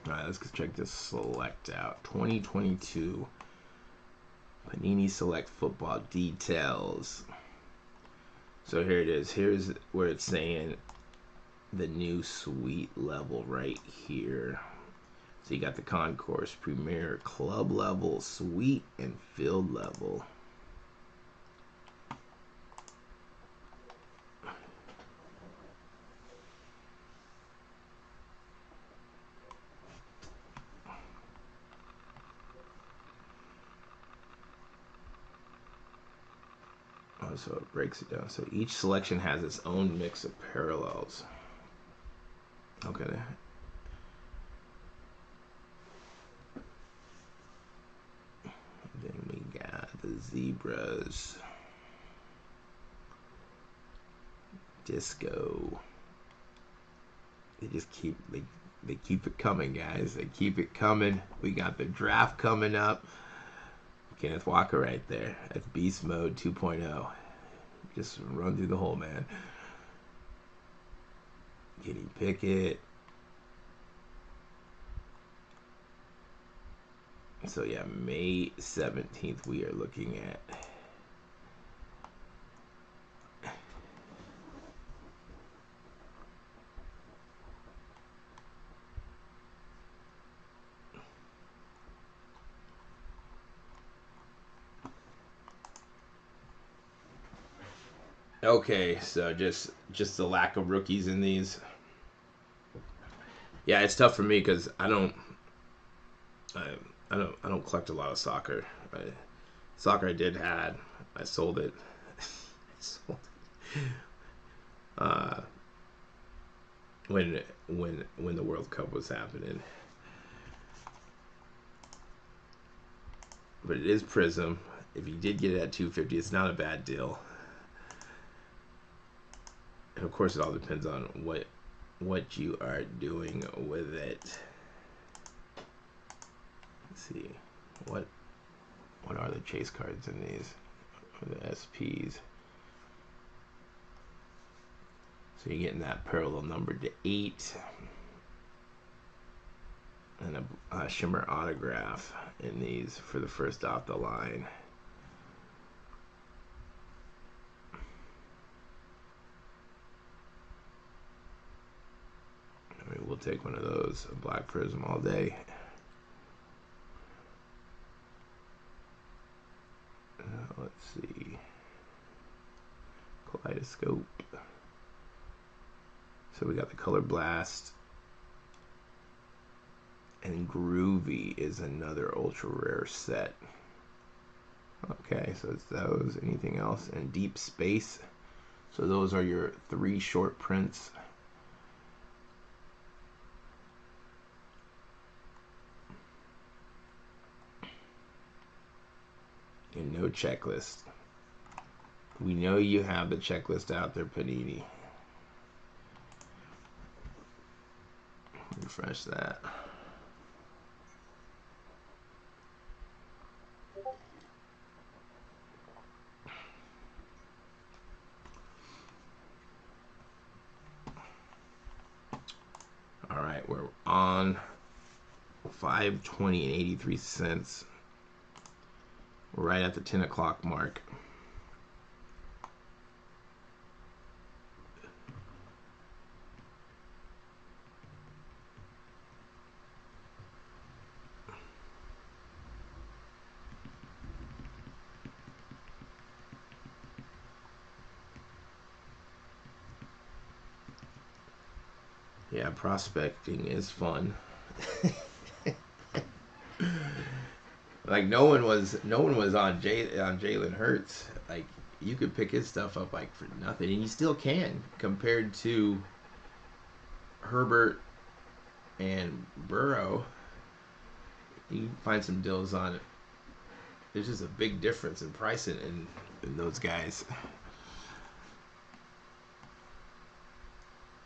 Alright, let's check this select out. 2022 Panini Select Football Details. So here it is. Here's where it's saying the new suite level right here. So you got the Concourse, Premier, Club level, Suite, and Field level. So it breaks it down. So each selection has its own mix of parallels. Okay. Then we got the zebras. Disco. They just keep they keep it coming, guys. They keep it coming. We got the draft coming up. Kenneth Walker right there. That's Beast Mode 2.0. Just run through the hole, man. Kenny Pickett. So yeah, May 17th we are looking at. Okay, so just the lack of rookies in these. Yeah, it's tough for me because I don't collect a lot of soccer. Soccer I did had, I sold it. When the World Cup was happening. But it is Prizm. If you did get it at $250, it's not a bad deal. And of course, it all depends on what you are doing with it. Let's see, what are the chase cards in these? Or the SPs. So you're getting that parallel number to 8, and a Shimmer autograph in these for the first off the line. I mean, we'll take one of those, a black Prizm all day. Let's see, Kaleidoscope. So we got the Color Blast, and Groovy is another ultra rare set. Okay, so it's those. Anything else? And Deep Space. So those are your 3 short prints. And no checklist. We know you have the checklist out there, Panini. Refresh that. All right, we're on 520 and 83 cents. We're right at the 10 o'clock mark. Yeah, prospecting is fun. Like no one was on Jalen Hurts. Like you could pick his stuff up like for nothing, and you still can compared to Herbert and Burrow. You can find some deals on it. There's just a big difference in price in those guys.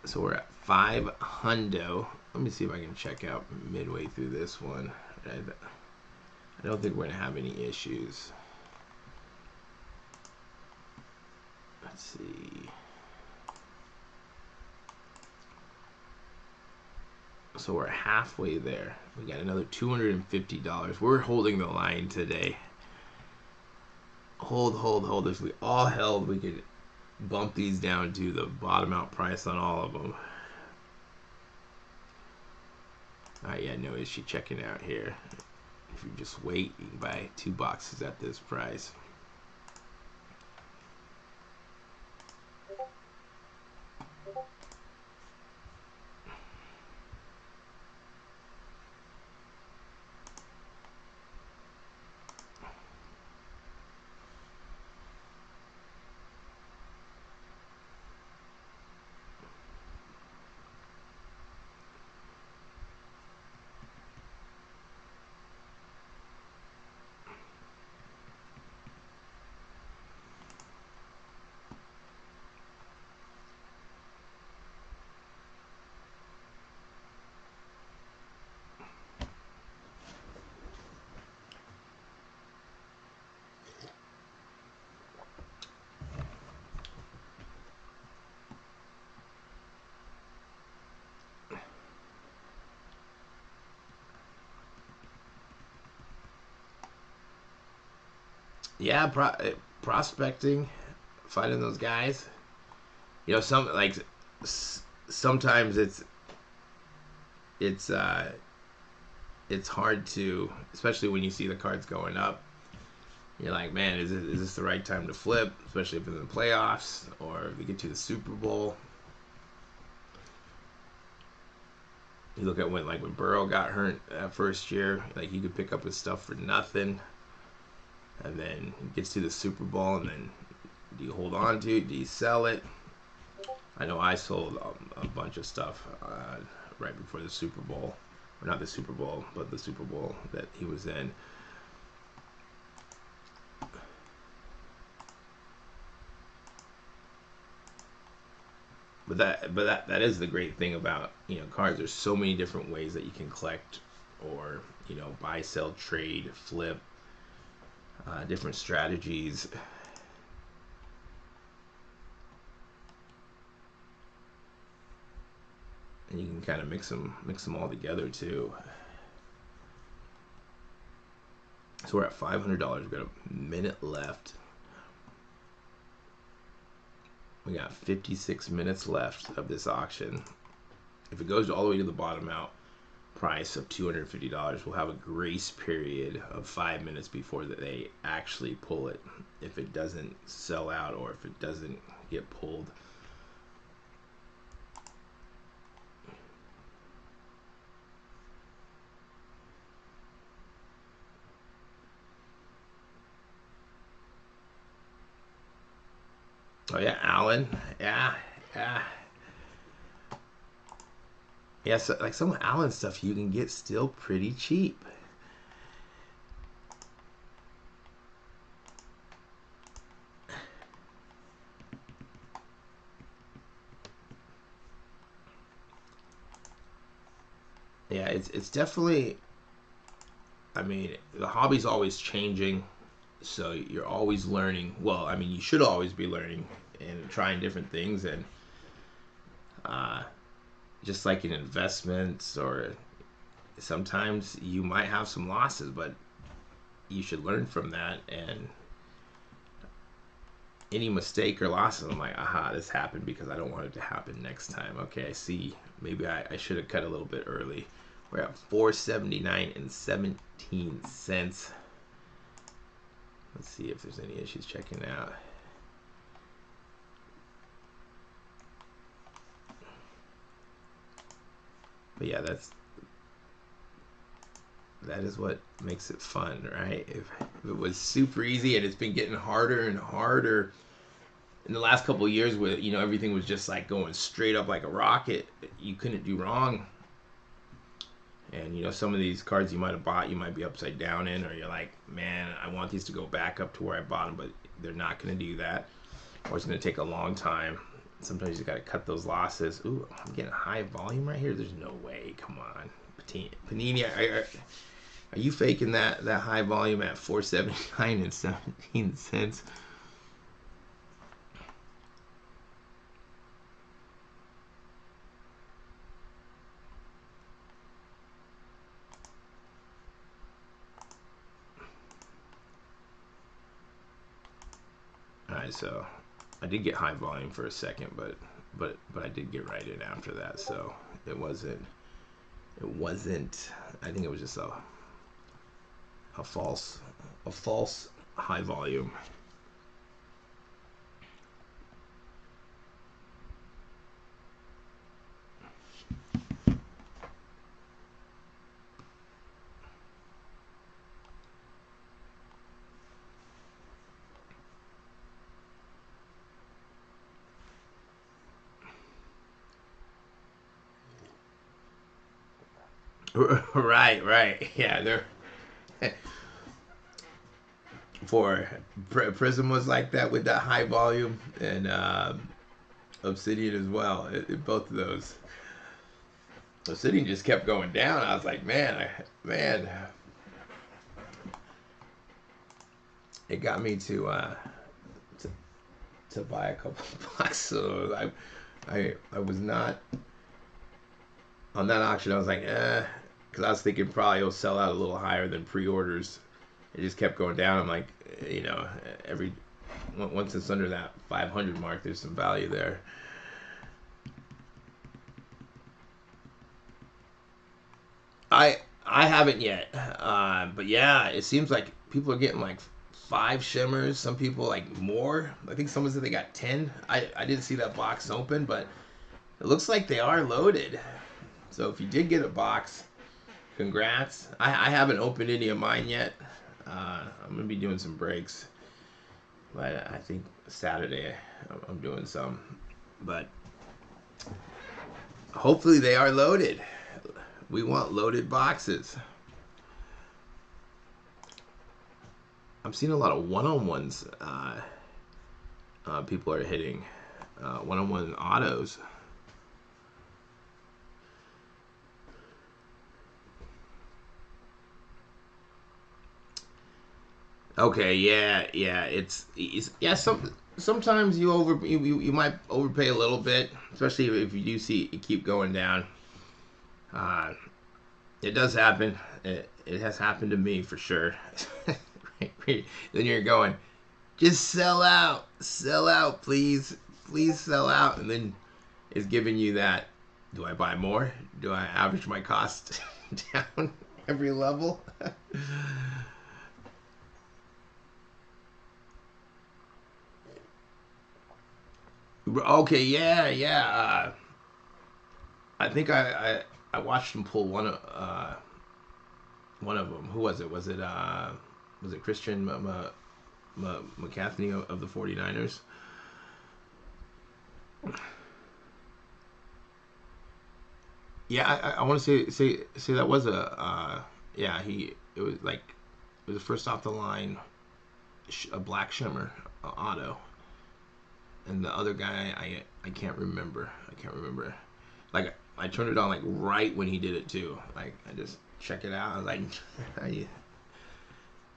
So we're at 500. Let me see if I can check out midway through this one. I don't think we're going to have any issues. Let's see. So we're halfway there. We got another $250. We're holding the line today. Hold. If we all held, we could bump these down to the bottom out price on all of them. Alright, yeah, no issue checking out here. If you just wait, you can buy 2 boxes at this price. Yeah, prospecting, finding those guys. You know, sometimes it's hard to, especially when you see the cards going up. You're like, man, is this the right time to flip? Especially if it's in the playoffs or if you get to the Super Bowl. You look at when Burrow got hurt that first year, like he could pick up his stuff for nothing. And then he gets to the Super Bowl, and then do you hold on to it? Do you sell it? I know I sold a bunch of stuff right before the Super Bowl. Or not the Super Bowl, but the Super Bowl that he was in. But that is the great thing about cards. There's so many different ways that you can collect, or buy, sell, trade, flip, different strategies. And you can kind of mix them all together too. So we're at $500. We've got a minute left. We got 56 minutes left of this auction. If it goes all the way to the bottom out price of $250, we'll have a grace period of 5 minutes before that they actually pull it. If it doesn't sell out or if it doesn't get pulled. Oh yeah, Allen. Yeah. Yeah, so like some Allen stuff you can get still pretty cheap. Yeah, it's definitely. I mean, the hobby's always changing, so you're always learning. Well, I mean, you should always be learning and trying different things, and uh, just like in investments, or sometimes you might have some losses, but you should learn from that. And any mistake or losses, I'm like, aha, this happened because I don't want it to happen next time. Okay, I see. Maybe I should have cut a little bit early. We're at 479 and 17 cents. Let's see if there's any issues checking out. But yeah, that is what makes it fun, right? If it was super easy, and it's been getting harder and harder in the last couple of years, where everything was just like going straight up like a rocket, you couldn't do wrong. And some of these cards you might have bought, you might be upside down in, or you're like, man, I want these to go back up to where I bought them, but they're not going to do that, or it's going to take a long time. Sometimes you got to cut those losses. Ooh, I'm getting high volume right here. There's no way. Come on, Panini. Are you faking that high volume at 479 and 17 cents? All right, so I did get high volume for a second, but I did get right in after that. So it wasn't. I think it was just a false high volume. Right. Yeah, they're for Prizm was like that with that high volume, and Obsidian as well. Both of those. Obsidian just kept going down. I was like, man, it got me to buy a couple of bucks. So I was not on that auction. I was like, because I was thinking probably it'll sell out a little higher than pre-orders. It just kept going down. I'm like, every once it's under that 500 mark, there's some value there. I haven't yet, but yeah, it seems like people are getting like 5 shimmers. Some people like more. I think someone said they got 10. I didn't see that box open, but it looks like they are loaded. So if you did get a box, congrats. I haven't opened any of mine yet. I'm gonna be doing some breaks, but I think Saturday I'm doing some. But hopefully they are loaded. We want loaded boxes. I'm seeing a lot of one-on-ones people are hitting. one-on-one autos. Okay, yeah. It's yeah. Sometimes you might overpay a little bit, especially if you do see it keep going down. Uh, it does happen. It has happened to me for sure. Then you're going, just sell out, please sell out, and then it's giving you that. Do I buy more? Do I average my cost down every level? Okay, yeah. I think I watched him pull one of them. Who was it? Was it Christian McCaffrey of the 49ers? Yeah, I want to say that was yeah, he it was like it was the first off the line a black Shimmer auto, and the other guy I can't remember. Like I turned it on like right when he did it too. Like I just check it out. I was like,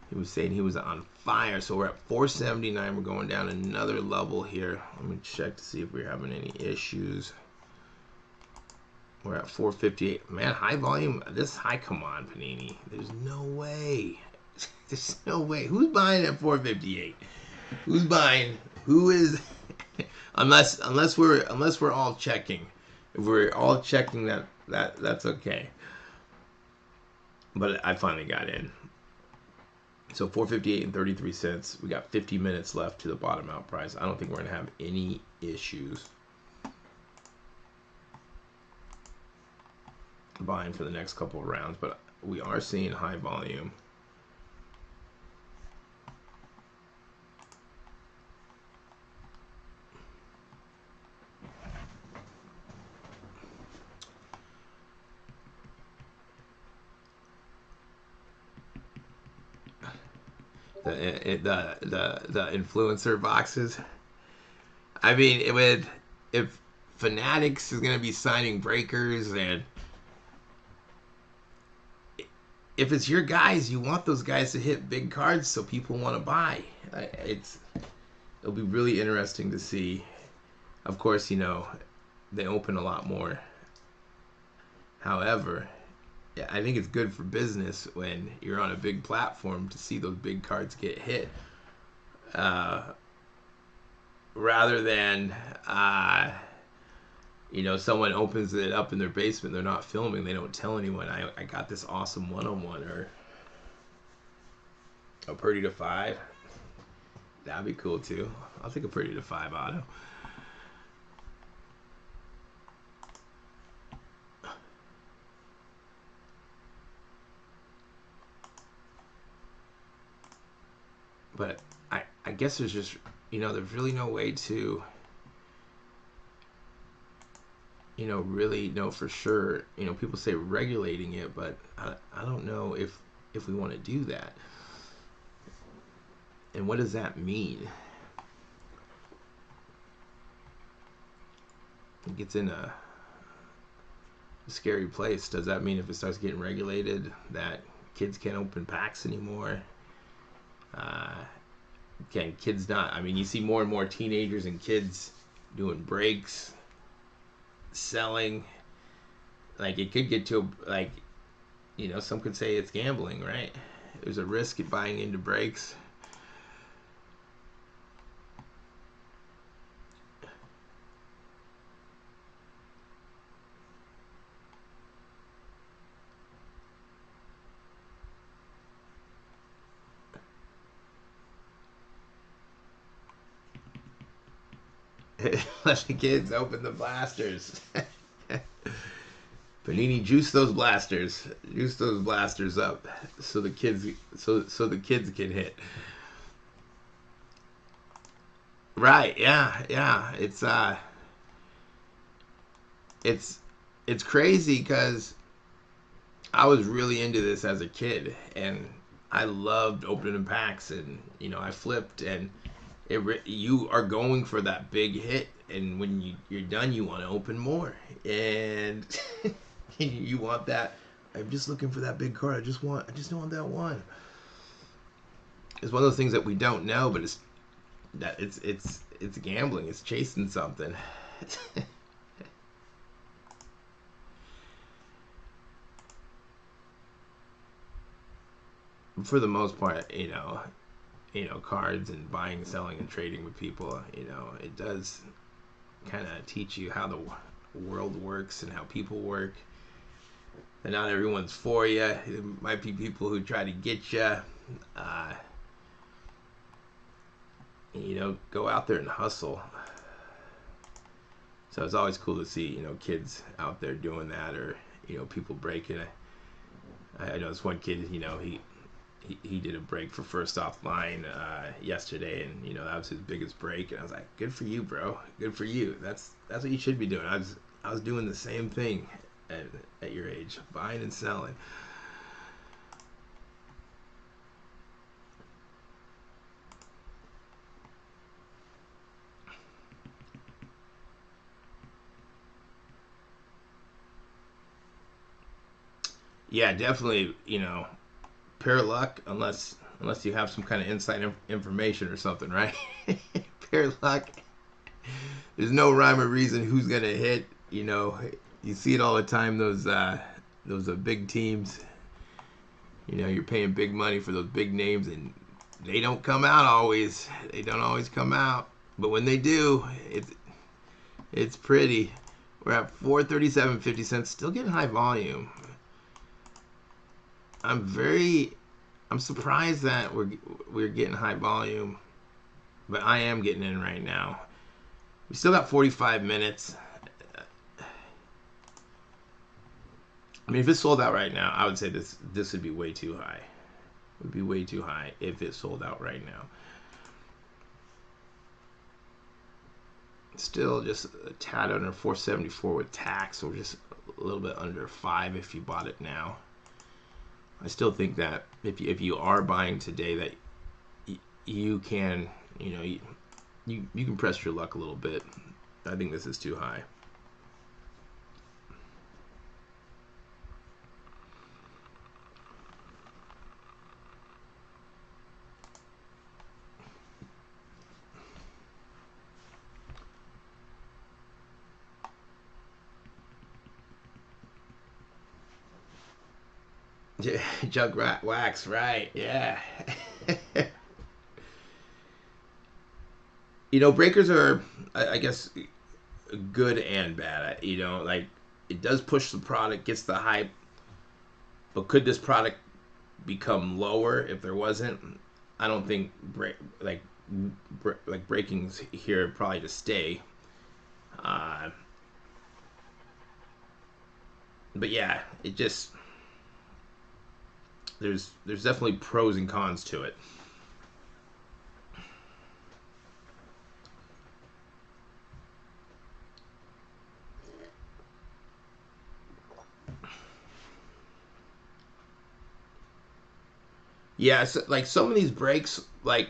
he was saying he was on fire. So we're at 479. We're going down another level here. Let me check to see if we're having any issues. We're at 458. Man, high volume. This high. Come on, Panini. There's no way. There's no way. Who's buying at 458? Who's buying? Who is? unless we're all checking. If we're all checking that's okay. But I finally got in. So 458 and 33 cents. We got 50 minutes left to the bottom out price. I don't think we're gonna have any issues buying for the next couple of rounds, but we are seeing high volume. The influencer boxes. I mean, if Fanatics is going to be signing breakers, and if it's your guys, you want those guys to hit big cards so people want to buy. It'll be really interesting to see. Of course, they open a lot more. However, yeah, I think it's good for business when you're on a big platform to see those big cards get hit. Rather than, someone opens it up in their basement, they're not filming, they don't tell anyone, I got this awesome one-on-one, or a Purdy to 5. That'd be cool too. I'll take a Purdy to 5 auto. But I guess there's just, there's really no way to, really know for sure. People say regulating it, but I don't know if we want to do that. And what does that mean? It gets in a scary place. Does that mean if it starts getting regulated that kids can't open packs anymore? Can kids not? I mean, you see more and more teenagers and kids doing breaks, selling. Like, it could get to, some could say it's gambling, right? There's a risk in buying into breaks. Let the kids open the blasters. Panini, juice those blasters up so the kids can hit. Right? Yeah. It's crazy because I was really into this as a kid, and I loved opening packs, and I flipped, and you are going for that big hit and when you're done, you want to open more, and you want that. I'm just looking for that big card. I just want that one. It's one of those things that we don't know, but it's gambling. It's chasing something. For the most part, cards and buying, selling, and trading with people, it does kind of teach you how the world works and how people work. And not everyone's for you. It might be people who try to get you. Go out there and hustle. So it's always cool to see, kids out there doing that, or people breaking it. I know this one kid, he did a break for first off line yesterday, and that was his biggest break. And I was like, good for you, bro. Good for you. That's what you should be doing. I was doing the same thing at your age, buying and selling. Yeah, definitely. Pure luck, unless you have some kind of inside information or something, right? Pure luck. There's no rhyme or reason who's gonna hit. You see it all the time. Those big teams. You're paying big money for those big names, and they don't come out always. They don't always come out, but when they do, it's pretty. We're at 437.50, still getting high volume. I'm surprised that we're getting high volume, but I am getting in right now. We still got 45 minutes. I mean, if it sold out right now, I would say this would be way too high. It would be way too high if it sold out right now. Still just a tad under 474 with tax, or just a little bit under 5 if you bought it now. I still think that if you are buying today, that you can you can press your luck a little bit. I think this is too high. Jug wax, right? Yeah. Breakers are, I guess, good and bad. Like, it does push the product, gets the hype, but could this product become lower if there wasn't? I don't think breaking's here probably to stay. But yeah, it just there's definitely pros and cons to it. Yeah, so, like some of these breaks, like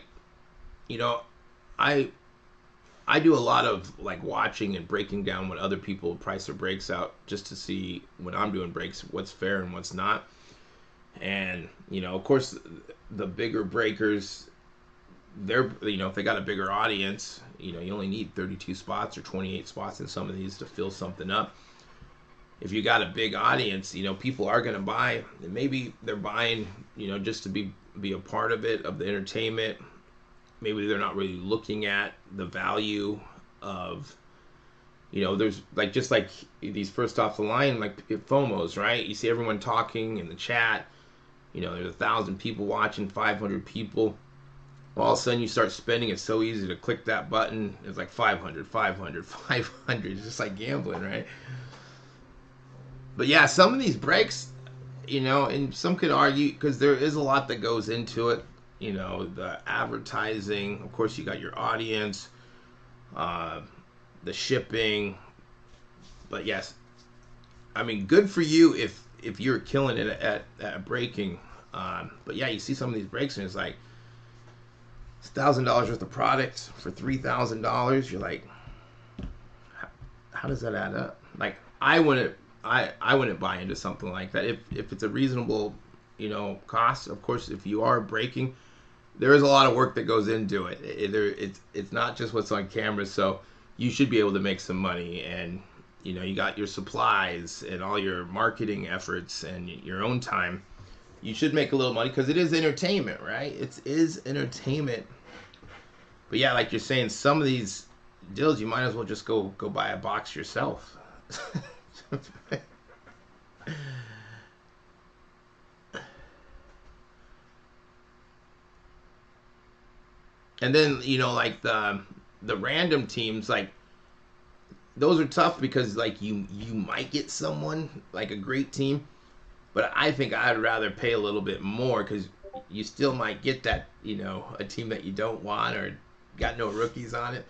I I do a lot of like watching and breaking down what other people price their breaks out, just to see when I'm doing breaks what's fair and what's not. And of course, the bigger breakers, they're if they got a bigger audience, you only need 32 spots or 28 spots in some of these to fill something up. If you got a big audience, people are going to buy. And maybe they're buying, just to be a part of it, of the entertainment. Maybe they're not really looking at the value of, there's like, just like these first off the line, like FOMOs, right? You see everyone talking in the chat. There's 1,000 people watching, 500 people. All of a sudden you start spending. It's so easy to click that button. It's like 500, 500, 500. It's just like gambling, right? But yeah, some of these breaks, and some could argue, because there is a lot that goes into it. The advertising, of course, you got your audience, the shipping. But yes, I mean, good for you if you're killing it at breaking. But yeah, you see some of these breaks, and it's like it's $1,000 worth of products for $3,000. You're like, how does that add up? Like I wouldn't buy into something like that if it's a reasonable, cost. Of course, if you are breaking, there is a lot of work that goes into it. It's not just what's on camera. So you should be able to make some money, and you got your supplies and all your marketing efforts and your own time. You should make a little money because it is entertainment, right? It is entertainment. But yeah, like you're saying, some of these deals you might as well just go buy a box yourself. And then like the random teams, like those are tough because like you might get someone like a great team, but I think I'd rather pay a little bit more because you still might get that a team that you don't want or got no rookies on it.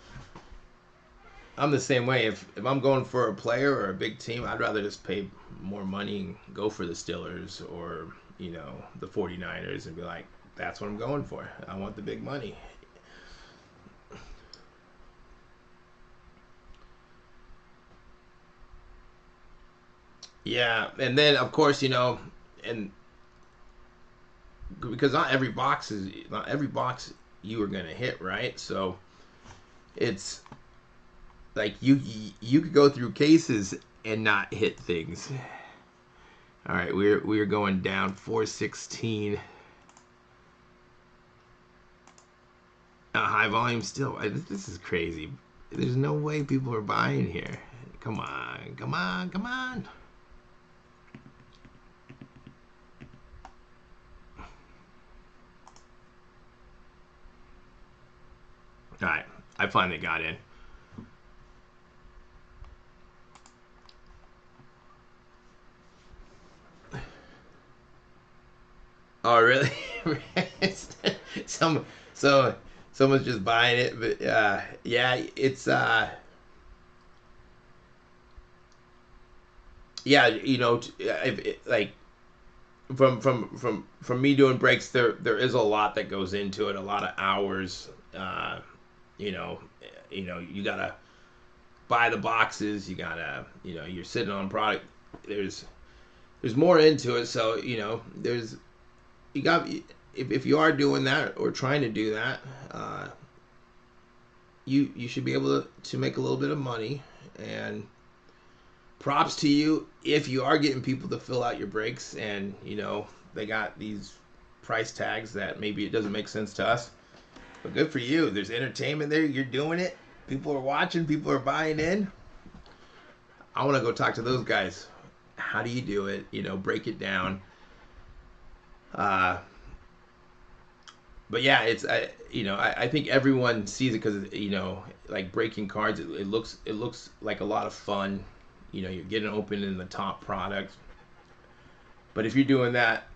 I'm the same way. If I'm going for a player or a big team, I'd rather just pay more money and go for the Steelers or the 49ers and be like, that's what I'm going for. I want the big money. Yeah, and then of course and because not every box you are gonna hit, right? So it's like you could go through cases and not hit things. All right, we're going down 416. High volume still. This is crazy. There's no way people are buying here. Come on, come on, come on. All right, I finally got in. Oh, really? Some so someone's just buying it, but yeah, it's yeah, if like from me doing breaks, there is a lot that goes into it, a lot of hours. You know, you gotta buy the boxes, you gotta, you're sitting on product. There's more into it, so there's you got if you are doing that or trying to do that, you should be able to make a little bit of money. And props to you if you are getting people to fill out your breaks, and they got these price tags that maybe it doesn't make sense to us, but good for you. There's entertainment there. You're doing it. People are watching. People are buying in. I want to go talk to those guys. How do you do it? Break it down. Uh, but yeah, it's I think everyone sees it because like breaking cards. It looks like a lot of fun. You're getting open in the top product. But if you're doing that,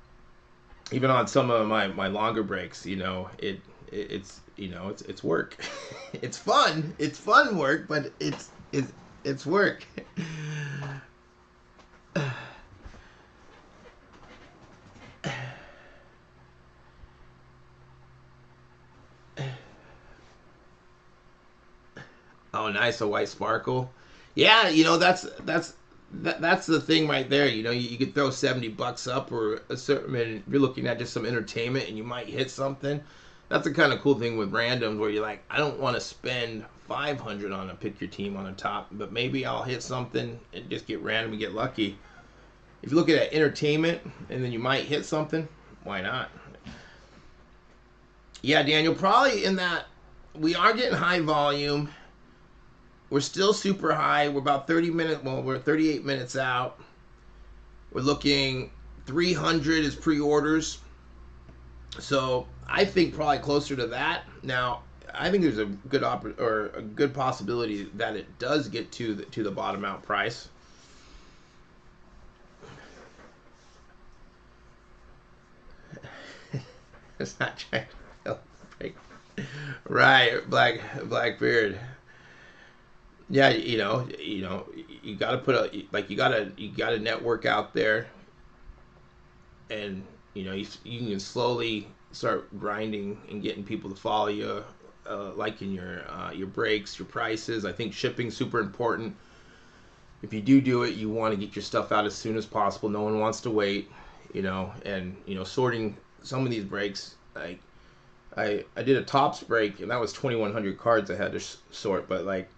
even on some of my longer breaks, it's work. It's fun. It's fun work, but it's work. Oh, nice, a white sparkle. Yeah, that's the thing right there. You could throw $70 up or a certain. If you're looking at just some entertainment, and you might hit something. That's the kind of cool thing with randoms where you're like, I don't want to spend 500 on a pick your team on the top, but maybe I'll hit something and just get random and get lucky. If you look at entertainment and then you might hit something, why not? Yeah, Daniel, probably in that we are getting high volume. We're still super high. We're about 30 minutes. Well, we're 38 minutes out. We're looking 300 is pre-orders. So I think probably closer to that. Now, I think there's a good possibility that it does get to the bottom out price. It's not trying to break. Right, Blackbeard. Yeah, you got to put you got to network out there, and you can slowly start grinding and getting people to follow you, liking your breaks, your prices. I think shipping's super important. if you do it, you want to get your stuff out as soon as possible. No one wants to wait, and sorting some of these breaks, like I did a tops break, and that was 2,100 cards I had to sort. But like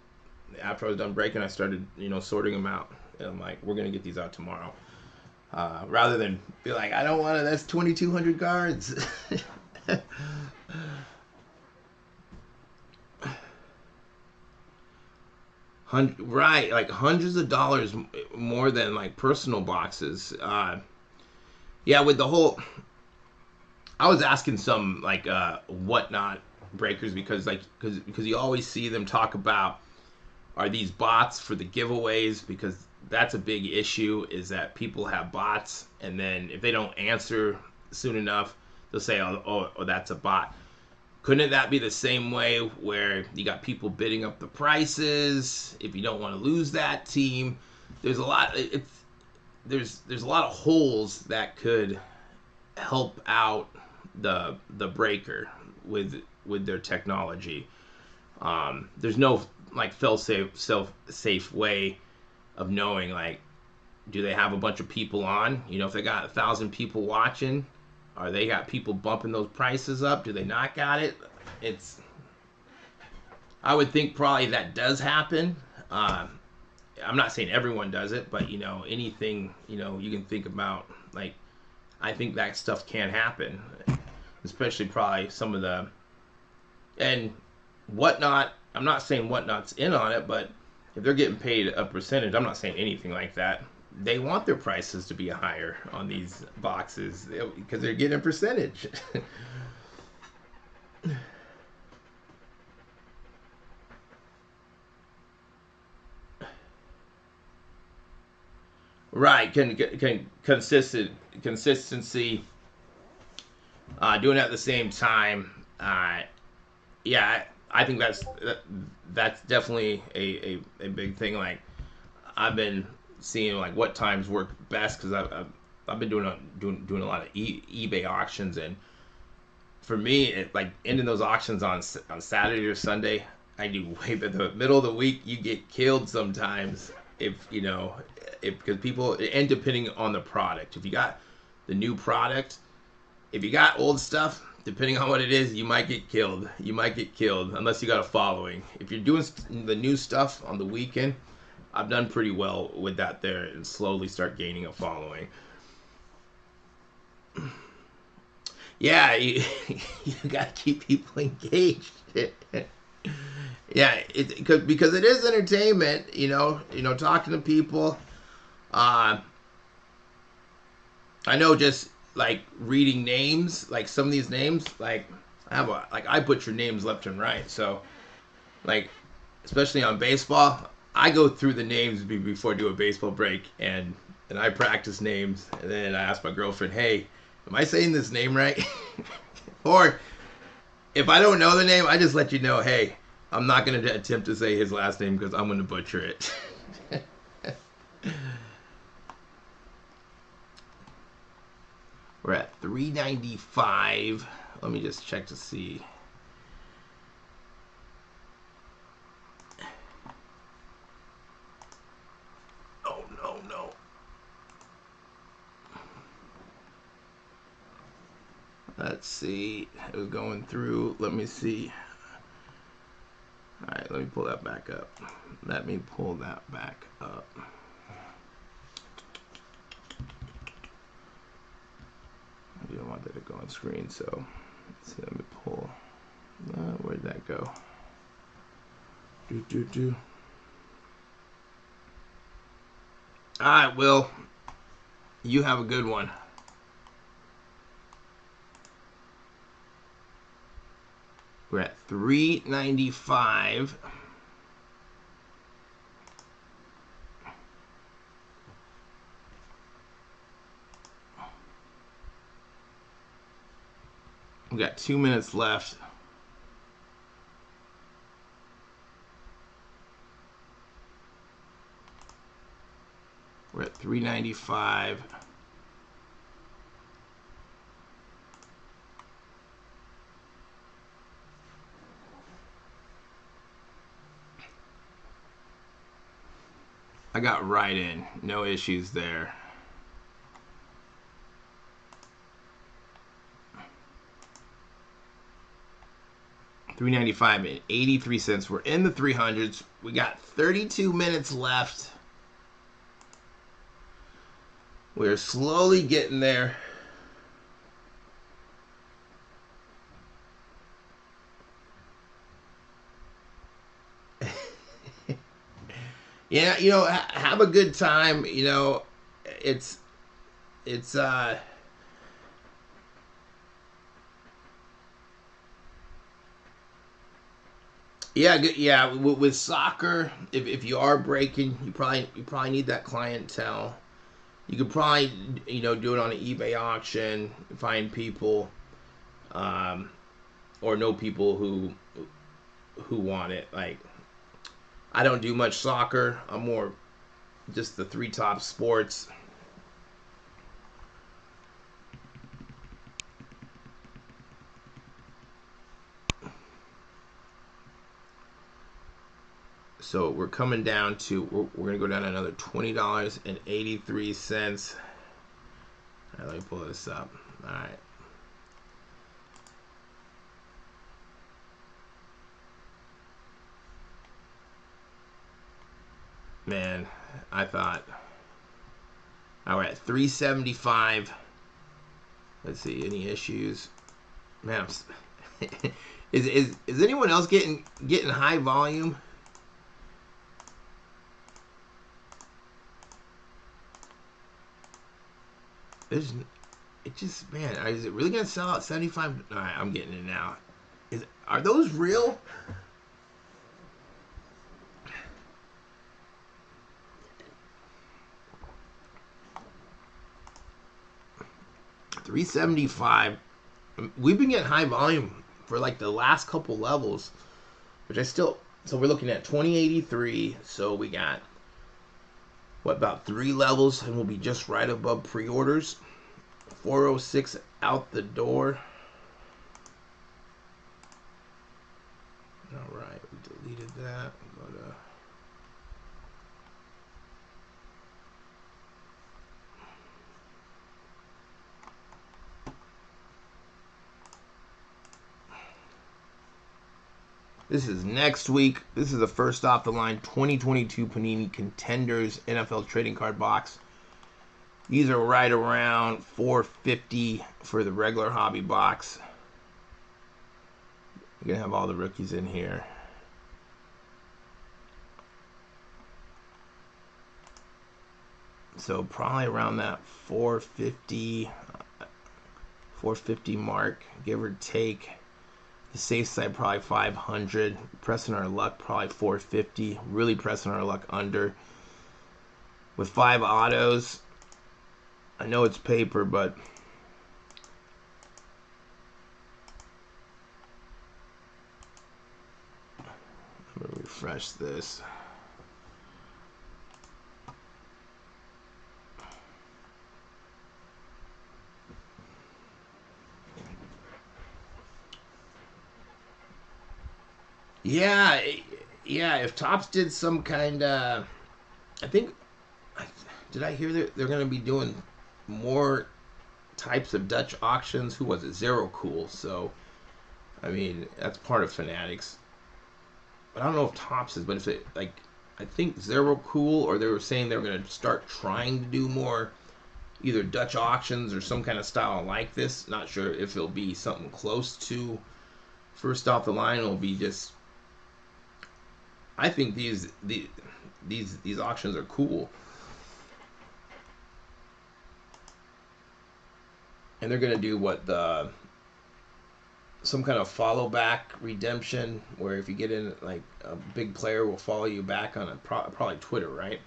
after I was done breaking, I started sorting them out, and I'm like, we're gonna get these out tomorrow, rather than be like, I don't want to. That's 2,200 cards. Right, like hundreds of dollars more than like personal boxes. Yeah, with the whole, I was asking some like whatnot breakers because you always see them talk about, are these bots for the giveaways, because that's a big issue, is that people have bots, and then if they don't answer soon enough, they'll say, oh, that's a bot. Couldn't that be the same way where you got people bidding up the prices if you don't want to lose that team? There's a lot. There's a lot of holes that could help out the breaker with their technology. There's no like safe way of knowing, like, do they have a bunch of people on? If they got 1,000 people watching, are they got people bumping those prices up? Do they not got it? I would think probably that does happen. I'm not saying everyone does it, but anything you can think about, like, I think that stuff can happen, especially probably some of the and whatnot. I'm not saying whatnot's in on it, but if they're getting paid a percentage, I'm not saying anything like that. They want their prices to be higher on these boxes because they're getting a percentage. Right, can consistency, doing it at the same time. Yeah, I think that's definitely a big thing. Like, I've been seeing like what times work best, because I've been doing a lot of eBay auctions, and for me, like ending those auctions on Saturday or Sunday, I do way better. The middle of the week, you get killed sometimes if because people, and depending on the product, if you got the new product, if you got old stuff, depending on what it is, you might get killed. You might get killed unless you got a following. If you're doing the new stuff on the weekend, I've done pretty well with that there, and slowly start gaining a following. Yeah, you, you got to keep people engaged. Yeah, because it is entertainment. Talking to people. Uh, I know, just like reading names, like some of these names, like I butcher names left and right. So, like, especially on baseball, I go through the names before I do a baseball break, and I practice names, and then I ask my girlfriend, "Hey, am I saying this name right?" Or if I don't know the name, I just let you know, "Hey, I'm not going to attempt to say his last name because I'm going to butcher it." We're at 395. Let me just check to see. Oh, no, no. Let's see. It was going through. Let me see. All right, let me pull that back up. Let me pull that back up. I didn't want that to go on screen, so let's see. Let me pull. Where'd that go? All right, Will. You have a good one. We're at 395. We got 2 minutes left. We're at 395. I got right in. No issues there. $3.95 and 83 cents. We're in the 300s. We got 32 minutes left. We're slowly getting there. Yeah, you know, have a good time. You know, it's yeah, yeah. With soccer, if you are breaking, you probably need that clientele. You could probably, you know, do it on an eBay auction, find people, or know people who want it. Like, I don't do much soccer. I'm more just the three top sports. So we're coming down to, we're going to go down to another $20.83. All right, let me pull this up. All right. Man, I thought, all right, 375. Let's see, any issues? Man, is anyone else getting high volume? There's, it just, man, is it really gonna sell out 75? All right, I'm getting it now. Are those real? $375. We've been getting high volume for like the last couple levels, which I still. So we're looking at 2083. So we got what, about 3 levels, and we'll be just right above pre-orders. 406 out the door. All right, we deleted that. Go to. This is next week. This is the first off the line 2022 Panini Contenders NFL trading card box. These are right around $4.50 for the regular hobby box. You're gonna have all the rookies in here. So probably around that 450 mark, give or take. The safe side probably 500. Pressing our luck probably 450. Really pressing our luck under. With 5 autos, I know it's paper, but I'm gonna refresh this. Yeah, yeah. If Topps did some kind of, I think, did I hear that they're going to be doing more types of Dutch auctions? Who was it? Zero Cool. So, I mean, that's part of Fanatics. But I don't know if Topps is. But if it, like, I think Zero Cool, or they were saying they were going to start trying to do more either Dutch auctions or some kind of style like this. Not sure if it'll be something close to first off the line. It'll be just. I think these auctions are cool, and they're gonna do what some kind of follow back redemption, where if you get in, like, a big player will follow you back on probably Twitter, right?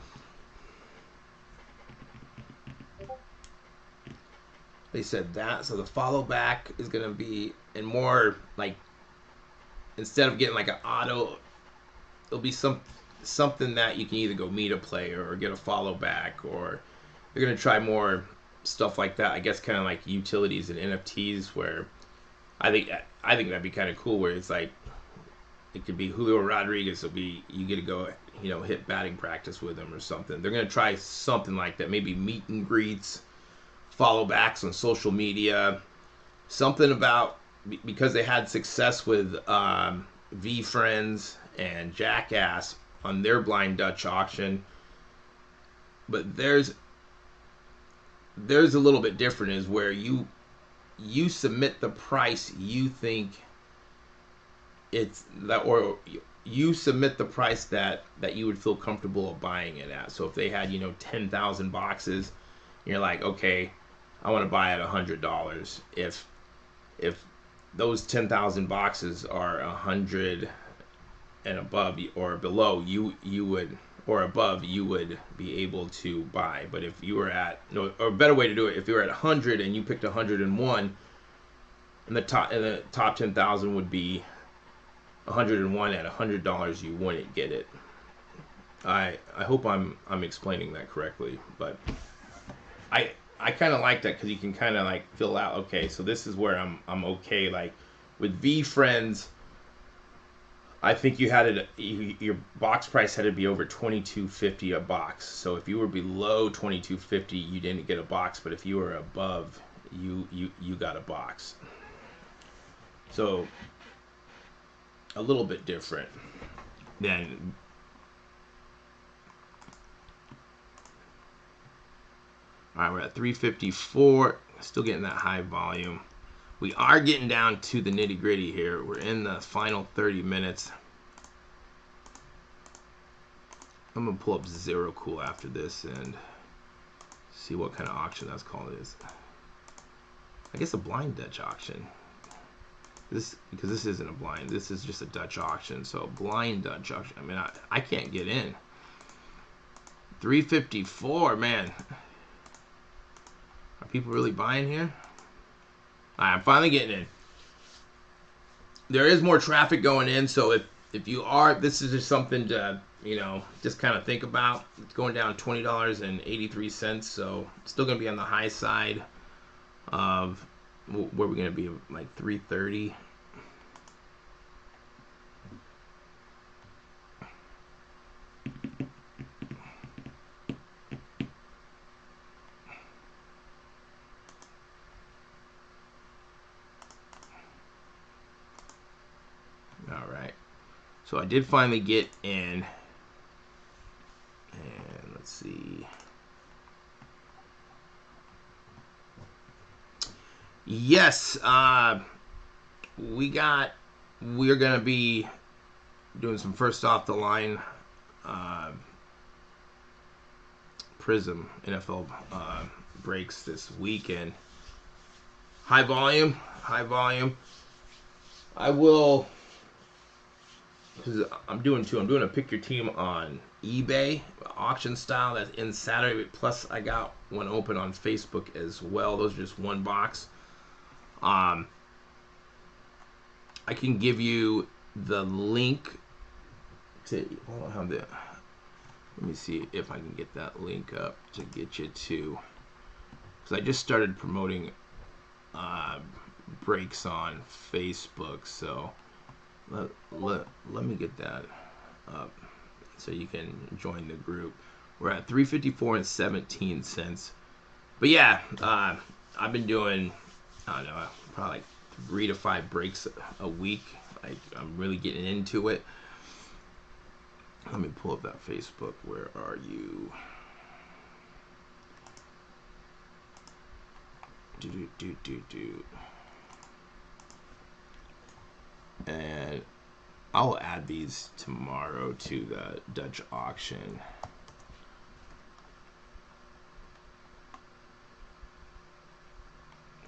They said that, so the follow back is gonna be, and more like, instead of getting like an auto, it'll be something that you can either go meet a player or get a follow back, or they're gonna try more stuff like that. I guess kind of like utilities and NFTs, where I think that'd be kind of cool. Where it's like, it could be Julio Rodriguez. It'll be, you get to go you know, hit batting practice with them or something. They're going to try something like that. Maybe meet and greets, follow backs on social media, something about, because they had success with V Friends and Jackass on their blind Dutch auction. But there's a little bit different, is where you submit the price you think it's that, or you submit the price that you would feel comfortable of buying it at. So if they had, you know, 10,000 boxes, you're like, okay, I want to buy at $100. If those 10,000 boxes are 100 and above or below, you would, or above, you would be able to buy. But if you were at, no, or a better way to do it, if you were at 100 and you picked 101, and the top 10,000 would be 101 at $100, you wouldn't get it. I hope I'm explaining that correctly, but I kind of like that, because you can kind of like fill out, okay, so this is where I'm okay. Like with V Friends, I think you had it, your box price had to be over $22.50 a box. So if you were below $22.50, you didn't get a box, but if you were above, you got a box. So a little bit different than, all right, we're at 354, still getting that high volume. We are getting down to the nitty gritty here. We're in the final 30 minutes. I'm gonna pull up Zero Cool after this and see what kind of auction that's called is. I guess a blind Dutch auction. Because this isn't a blind, this is just a Dutch auction. So blind Dutch auction. I mean, I can't get in. 354, man. Are people really buying here? All right, I'm finally getting in. There is more traffic going in, so if you are, this is just something to, you know, just kind of think about. It's going down $20.83, so it's still going to be on the high side of where we're going to be, like 330. All right, so I did finally get in, and let's see. Yes, we're gonna be doing some first off the line Prizm NFL breaks this weekend. High volume. I will, because I'm doing two. I'm doing a pick your team on eBay auction style that's in Saturday. Plus, I got one open on Facebook as well. Those are just one box. I can give you the link to. I don't have the. Let me see if I can get that link up to get you to. Because I just started promoting breaks on Facebook, so let me get that up so you can join the group. We're at 354 and 17 cents. But yeah, I've been doing, I don't know, probably like 3 to 5 breaks a week. I'm really getting into it. Let me pull up that Facebook. Where are you? And I'll add these tomorrow to the Dutch auction.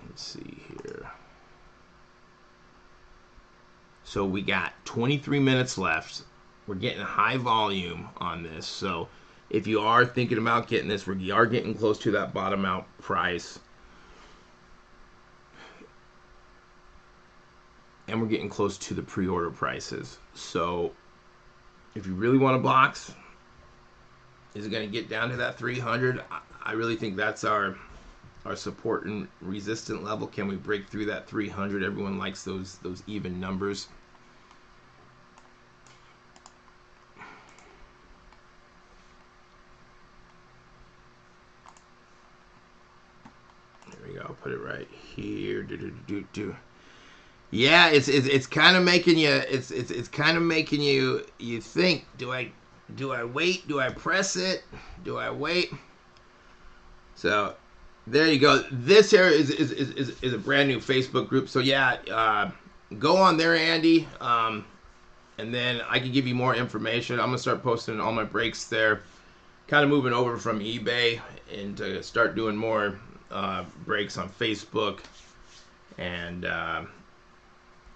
Let's see here. So we got 23 minutes left. We're getting high volume on this. So if you are thinking about getting this, we are getting close to that bottom out price. And we're getting close to the pre-order prices. So if you really want a box, is it going to get down to that 300? I really think that's our support and resistant level. Can we break through that 300? Everyone likes those even numbers. put it right here. Yeah, it's kind of making you it's kind of making you think, do I wait? Do I press it? Do I wait? So there you go. This here is a brand new Facebook group. So yeah, go on there, Andy. And then I can give you more information. I'm gonna start posting all my breaks there. Kind of moving over from eBay and to start doing more breaks on Facebook. And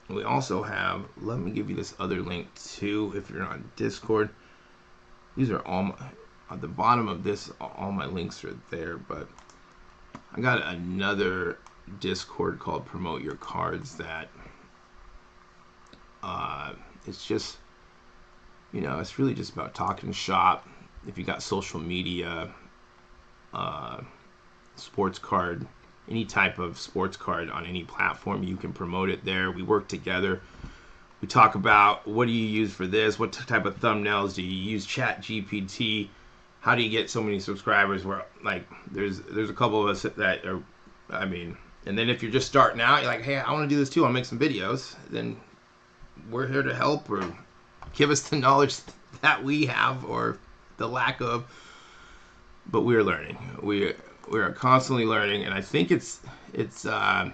we also have, let me give you this other link too if you're on Discord. These are all my, at the bottom of this, all my links are there. But I got another Discord called Promote Your Cards that it's just, it's really just about talking shop. If you got social media, sports card, any type of sports card on any platform, you can promote it there. We work together. We talk about, what do you use for this? What type of thumbnails do you use? Chat GPT. How do you get so many subscribers? Where, like, there's a couple of us that are, and then if you're just starting out, you're like, hey, I want to do this too. I'll make some videos. Then we're here to help, or give us the knowledge that we have or the lack of. But we're learning. We are constantly learning, and I think it's a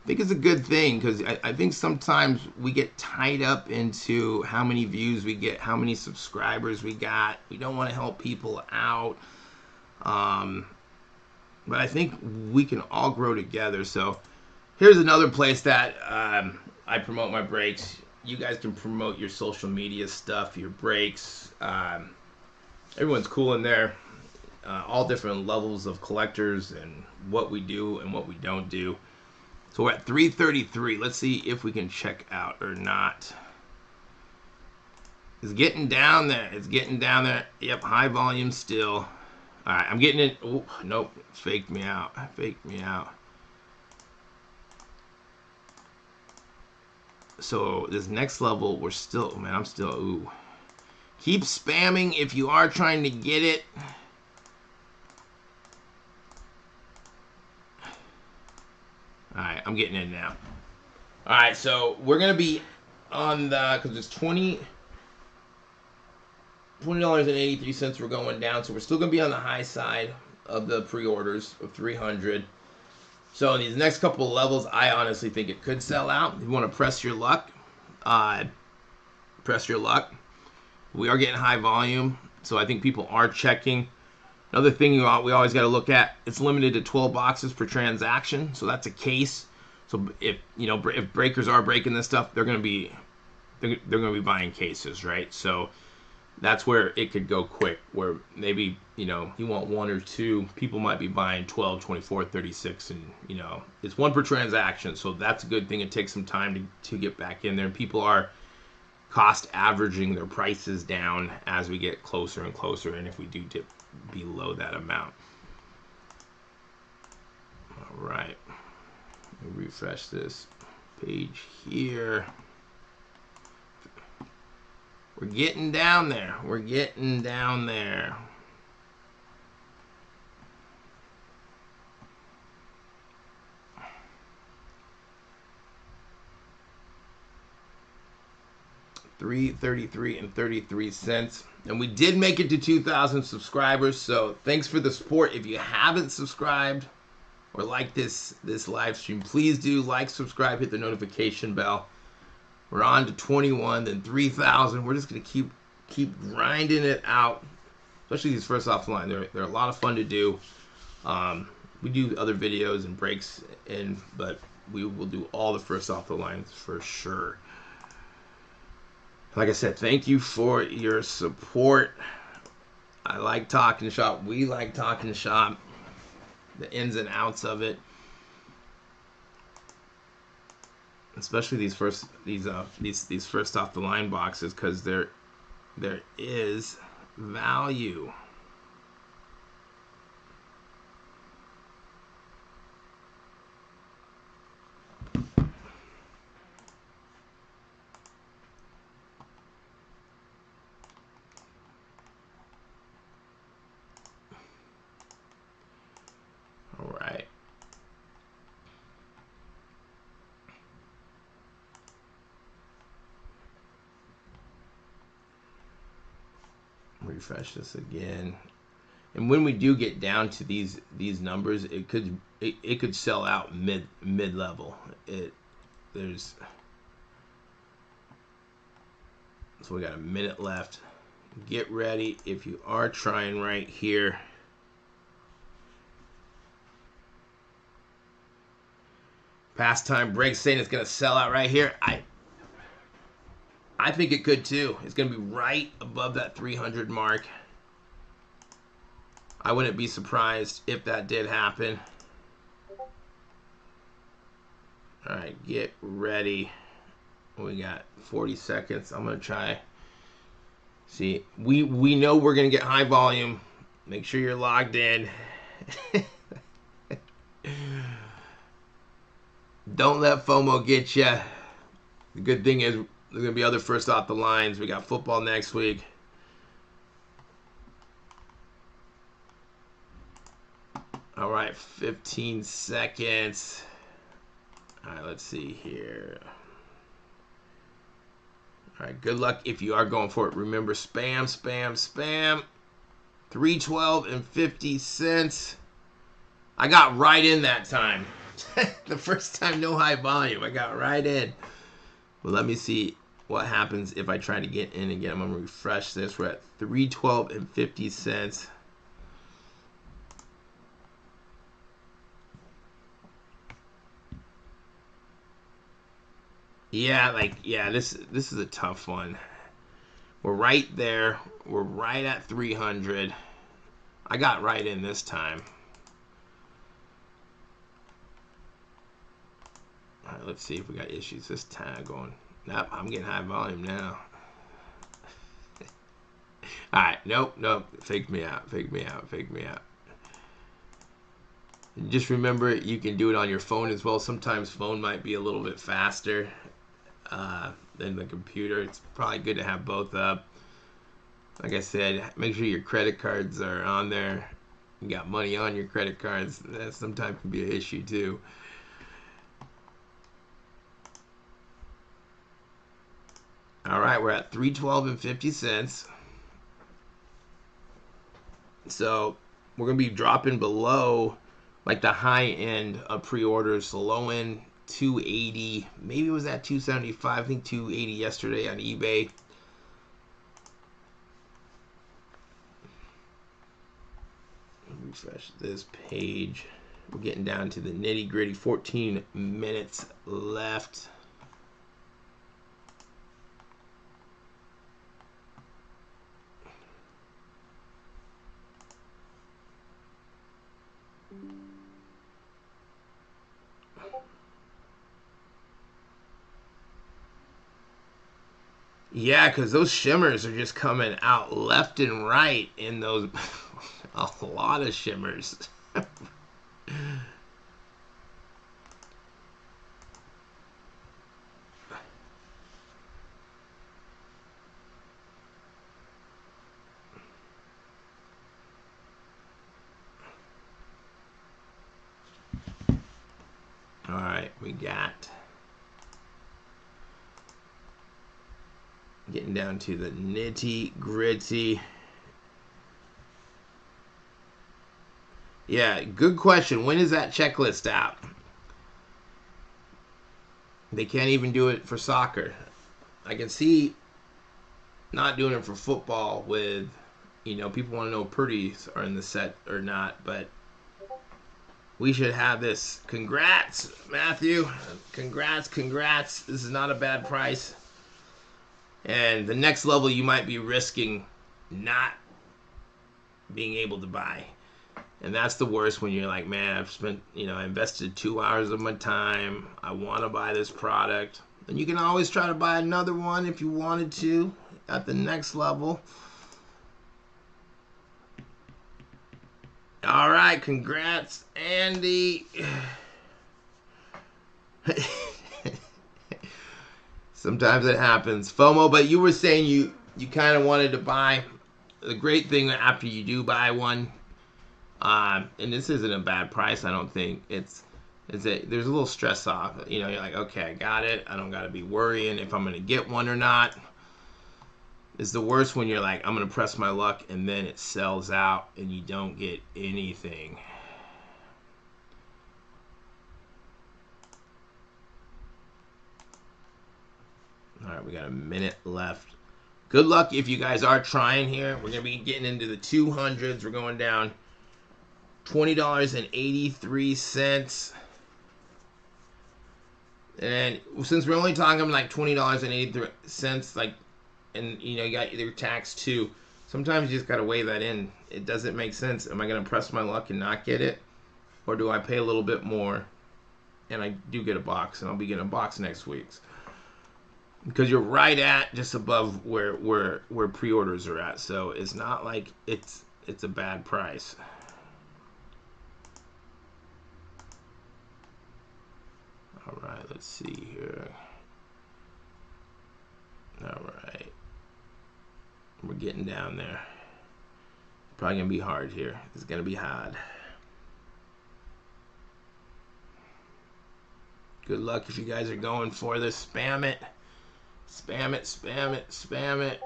good thing, because I think sometimes we get tied up into how many views we get, how many subscribers we got. We don't want to help people out. But I think we can all grow together. So here's another place that I promote my breaks. You guys can promote your social media stuff, your breaks. Everyone's cool in there. All different levels of collectors and what we do and what we don't do. So we're at 333. Let's see if we can check out or not. It's getting down there. It's getting down there. Yep, high volume still. All right, I'm getting it. Oh, nope. Faked me out. Faked me out. So this next level, we're still, man, I'm still, ooh. Keep spamming if you are trying to get it. All right, I'm getting in now. All right, so we're going to be on the, because it's $20.83 we're going down, so we're still going to be on the high side of the pre-orders of 300. So in these next couple of levels, I honestly think it could sell out. If you want to press your luck, press your luck. We are getting high volume, so I think people are checking. Another thing we always got to look at, it's limited to 12 boxes per transaction, so that's a case. So if if breakers are breaking this stuff, they're going to be buying cases, right? So that's where it could go quick, where maybe you want one or two, people might be buying 12, 24, 36, and it's one per transaction, so that's a good thing. It takes some time to get back in there, and people are cost averaging their prices down as we get closer and closer, and if we do dip below that amount. All right, let me refresh this page here. We're getting down there. We're getting down there. $3.33 and 33 cents. And we did make it to 2,000 subscribers. So thanks for the support. If you haven't subscribed or liked this live stream, please do like, subscribe, hit the notification bell. We're on to 21, then 3,000. We're just gonna keep grinding it out. Especially these first off the line. They're a lot of fun to do. We do other videos and breaks, but we will do all the first off the lines for sure. Like I said, thank you for your support. I like talking shop. We like talking shop. The ins and outs of it. Especially these first off the line boxes, because there is value. All right. refresh this again. And when we do get down to these numbers, it could sell out mid level. So we got a minute left. Get ready if you are trying right here. Pastime Break saying it's gonna sell out right here. I think it could too. It's gonna be right above that 300 mark. I wouldn't be surprised if that did happen. All right, get ready. We got 40 seconds. I'm gonna try. See, we know we're gonna get high volume. Make sure you're logged in. Don't let FOMO get you. The good thing is there's gonna be other first off the lines. We got football next week. All right, 15 seconds. All right, let's see here. All right, good luck if you are going for it. Remember, spam, spam, spam. 312 and 50 cents. I got right in that time. The first time, no high volume. I got right in. Well, let me see what happens if I try to get in again. I'm going to refresh this. We're at 312 and 50 cents. Yeah, this is a tough one. We're right there. We're right at 300. I got right in this time. All right, let's see if we got issues this time going. Nope, I'm getting high volume now. All right, nope. Fake me out. Just remember, you can do it on your phone as well. Sometimes phone might be a little bit faster than the computer. It's probably good to have both up. Like I said, make sure your credit cards are on there. You got money on your credit cards. That sometimes can be an issue too. All right, we're at 312 and 50 cents. So we're gonna be dropping below like the high end of pre-orders. The low end 280, maybe it was at 275. I think 280 yesterday on eBay. Refresh this page. We're getting down to the nitty gritty. 14 minutes left. Yeah, because those shimmers are just coming out left and right in those. A lot of shimmers. All right, we got getting down to the nitty gritty. Yeah, good question. When is that checklist out? They can't even do it for soccer. I can see not doing it for football with, people want to know Purdy's are in the set or not, but we should have this. Congrats, Matthew. Congrats. This is not a bad price. And the next level you might be risking not being able to buy. And that's the worst when you're like, man, I've spent, I invested 2 hours of my time. I want to buy this product. And you can always try to buy another one if you wanted to at the next level. All right, congrats, Andy. Sometimes it happens. FOMO, but you were saying you kind of wanted to buy. The great thing after you do buy one, and this isn't a bad price, I don't think. There's a little stress off. You're like, okay, I got it. I don't got to be worrying if I'm going to get one or not. It's the worst when you're like, I'm going to press my luck, and then it sells out and you don't get anything. All right, we got a minute left. Good luck if you guys are trying here. We're going to be getting into the 200s. We're going down $20.83. And since we're only talking like $20.83, like, and you know, you got your tax too. Sometimes you just got to weigh that in. It doesn't make sense. Am I going to press my luck and not get it? Or do I pay a little bit more and I do get a box, and I'll be getting a box next week? Because you're right at just above where pre-orders are at, so it's not like it's a bad price. All right, let's see here. All right, we're getting down there. Probably gonna be hard here. It's gonna be hard. Good luck if you guys are going for this. Spam it. Spam it, spam it, spam it.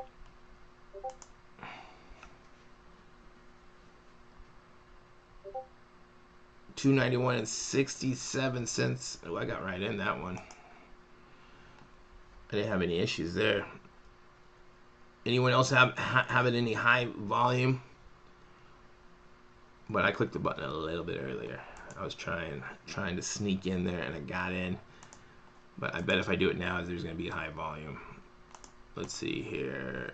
$2.91.67. Oh, I got right in that one. I didn't have any issues there. Anyone else have it any high volume? But I clicked the button a little bit earlier. I was trying to sneak in there, and I got in. But I bet if I do it now, there's going to be high volume. Let's see here.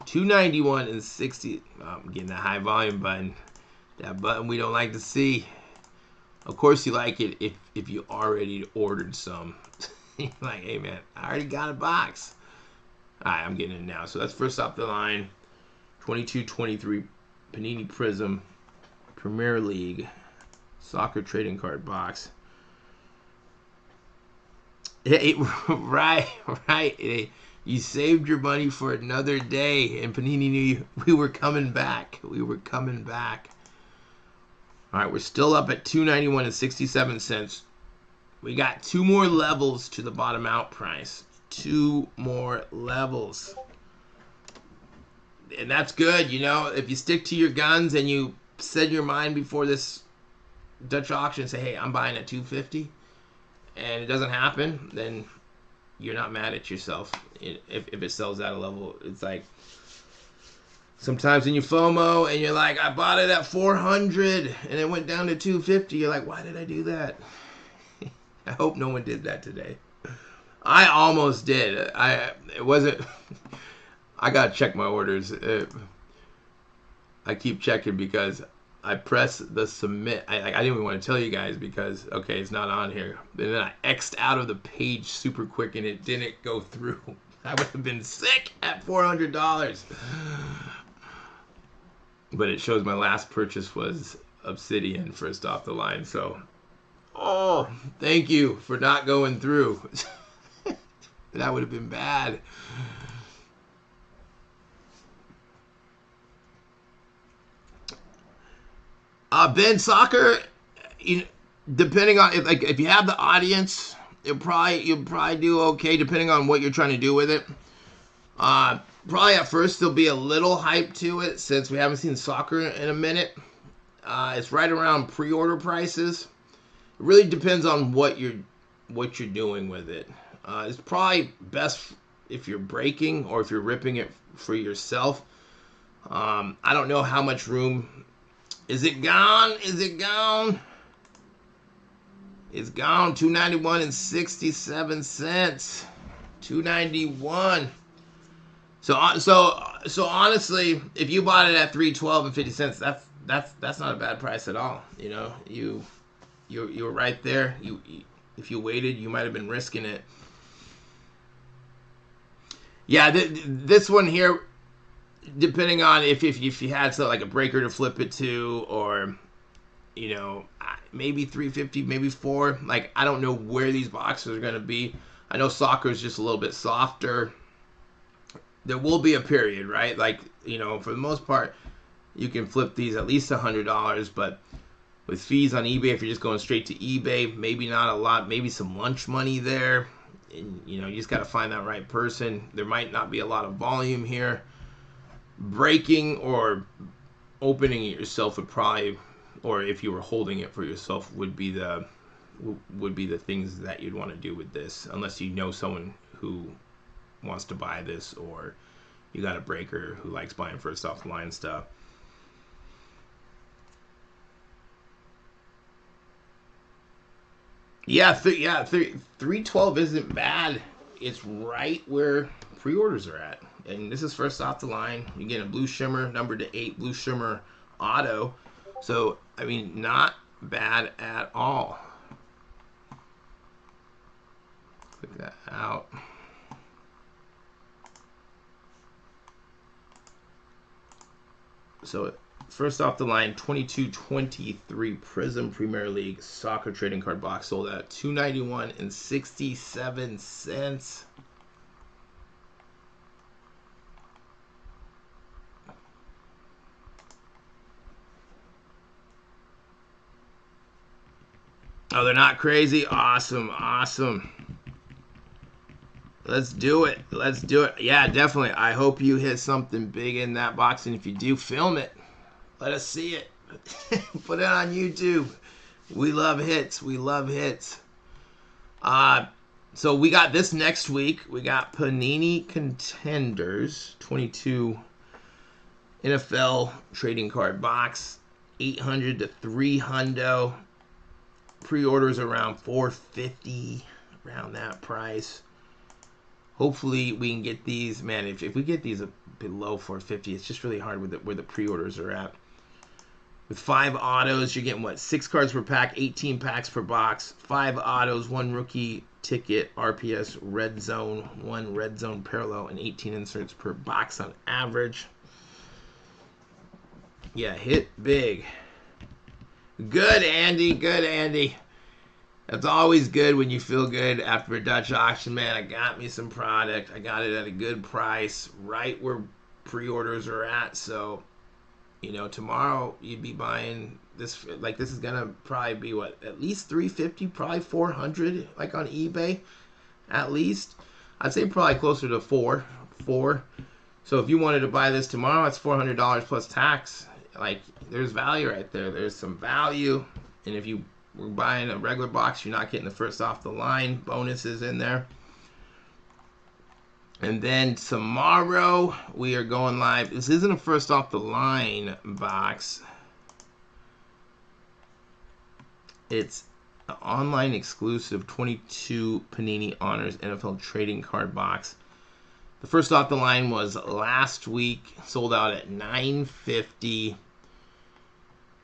291.60. I'm getting the high volume button. That button we don't like to see. Of course, you like it if you already ordered some. You're like, hey man, I already got a box. All right, I'm getting it now. So that's first off the line. 22-23 Panini Prizm Premier League Soccer Trading Card Box. Right. You saved your money for another day, and Panini knew we were coming back. We were coming back. All right, we're still up at $2.91.67. We got 2 more levels to the bottom out price. 2 more levels. And that's good, you know. If you stick to your guns and you set your mind before this Dutch auction, say, hey, I'm buying at $2.50. And it doesn't happen, then you're not mad at yourself if it sells at a level. It's like sometimes when you FOMO and you're like, I bought it at $400 and it went down to $2.50. You're like, why did I do that? I hope no one did that today. I almost did. It wasn't. I gotta check my orders. I keep checking because I press the submit. I didn't even want to tell you guys because, okay, it's not on here. And then I X'd out of the page super quick and it didn't go through. I would have been sick at $400. But it shows my last purchase was Obsidian first off the line. So, oh, thank you for not going through. That would have been bad. Ben, soccer, depending on if you have the audience, you'll probably do okay depending on what you're trying to do with it. Probably at first there'll be a little hype to it since we haven't seen soccer in a minute. It's right around pre-order prices. It really depends on what you're doing with it. It's probably best if you're breaking or if you're ripping it for yourself. I don't know how much room. Is it gone? Is it gone? It's gone. $2.91.67. $2.91. So honestly, if you bought it at $3.12.50, that's not a bad price at all. You know, you're right there. If you waited, you might have been risking it. Yeah, this one here, depending on if you had something like a breaker to flip it to, or you know, maybe $3.50, maybe $4. Like, I don't know where these boxes are going to be. I know soccer is just a little bit softer. There will be a period, right? Like, you know, for the most part, you can flip these at least $100, but with fees on eBay, if you're just going straight to eBay, maybe not a lot, maybe some lunch money there. And, you know, you just got to find that right person. There might not be a lot of volume here. Breaking or opening it yourself would probably, or if you were holding it for yourself, would be the things that you'd want to do with this, unless you know someone who wants to buy this, or you got a breaker who likes buying first off the line stuff. Yeah, 312 isn't bad. It's right where pre-orders are at. And this is first off the line. You get a blue shimmer, number to 8, blue shimmer auto. So, I mean, not bad at all. Click that out. So, first off the line, 22-23 Prizm Premier League soccer trading card box, sold at $291.67. Oh, they're not crazy? Awesome, awesome. Let's do it. Let's do it. Yeah, definitely. I hope you hit something big in that box, and if you do, film it. Let us see it. Put it on YouTube. We love hits. We love hits. So we got this next week. We got Panini Contenders 22 NFL trading card box, 800 to 300. Pre-orders around $450, around that price. Hopefully we can get these. Man, if we get these below $450, it's just really hard with where the pre-orders are at. With 5 autos, you're getting what? 6 cards per pack, 18 packs per box. 5 autos, 1 rookie ticket, RPS red zone, 1 red zone parallel, and 18 inserts per box on average. Yeah, hit big. Good, Andy. Good, Andy. It's always good when you feel good after a Dutch auction, man. I got me some product. I got it at a good price, right where pre-orders are at. So, you know, tomorrow you'd be buying this. Like, this is gonna probably be what, at least $350, probably $400, like on eBay, at least. I'd say probably closer to four. So if you wanted to buy this tomorrow, it's $400 plus tax. Like, there's value right there. There's some value. And if you were buying a regular box, you're not getting the first off the line bonuses in there. And then tomorrow we are going live. This isn't a first off the line box. It's an online exclusive 22 Panini Honors NFL trading card box. The first off the line was last week, sold out at $950.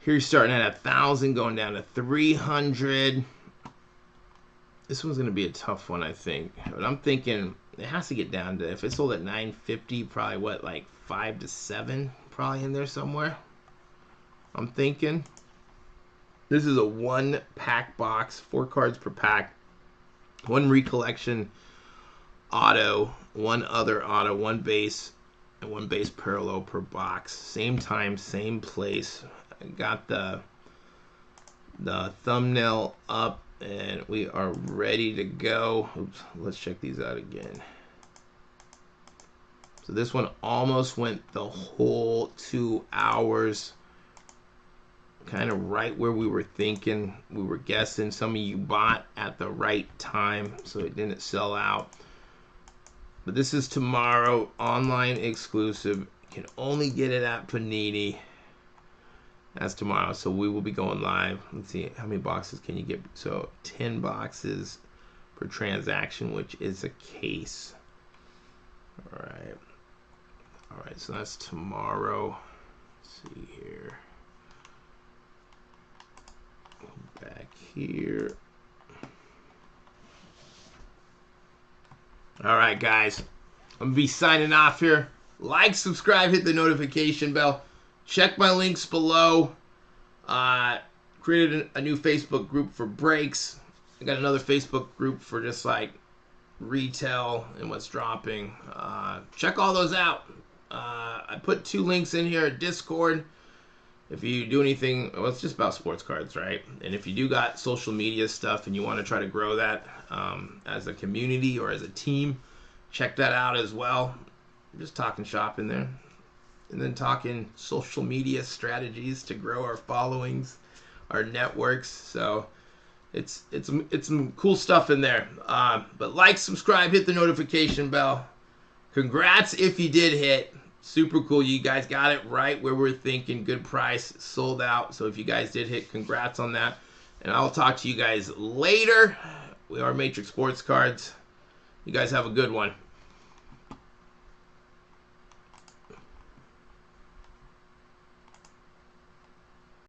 Here you're starting at 1,000, going down to 300. This one's going to be a tough one, I think. But I'm thinking it has to get down to, if it's sold at $950, probably what, like 5 to 7, probably in there somewhere. I'm thinking. This is a 1-pack box, 4 cards per pack, 1 recollection auto, 1 other auto, 1 base, and 1 base parallel per box. Same time, same place. I got the thumbnail up, and we are ready to go. Oops, let's check these out again. So this one almost went the whole 2 hours. Kind of right where we were thinking. We were guessing. Some of you bought at the right time, so it didn't sell out. But this is tomorrow, online exclusive. You can only get it at Panini. That's tomorrow, so we will be going live. Let's see, how many boxes can you get? So 10 boxes per transaction, which is a case. All right, so that's tomorrow. Let's see here. Back here. All right, guys. I'm going to be signing off here. Like, subscribe, hit the notification bell. Check my links below. Created a new Facebook group for breaks. I got another Facebook group for just like retail and what's dropping. Check all those out. I put 2 links in here. Discord. If you do anything, well, it's just about sports cards, right? And if you do got social media stuff and you want to try to grow that, as a community or as a team. Check that out as well. We're just talking shop in there. And then talking social media strategies to grow our followings, our networks. So it's some cool stuff in there. But like, subscribe, hit the notification bell. Congrats if you did hit. Super cool. You guys got it right where we're thinking. Good price. Sold out. So if you guys did hit, congrats on that. And I'll talk to you guys later. We are Matrix Sports Cards. You guys have a good one.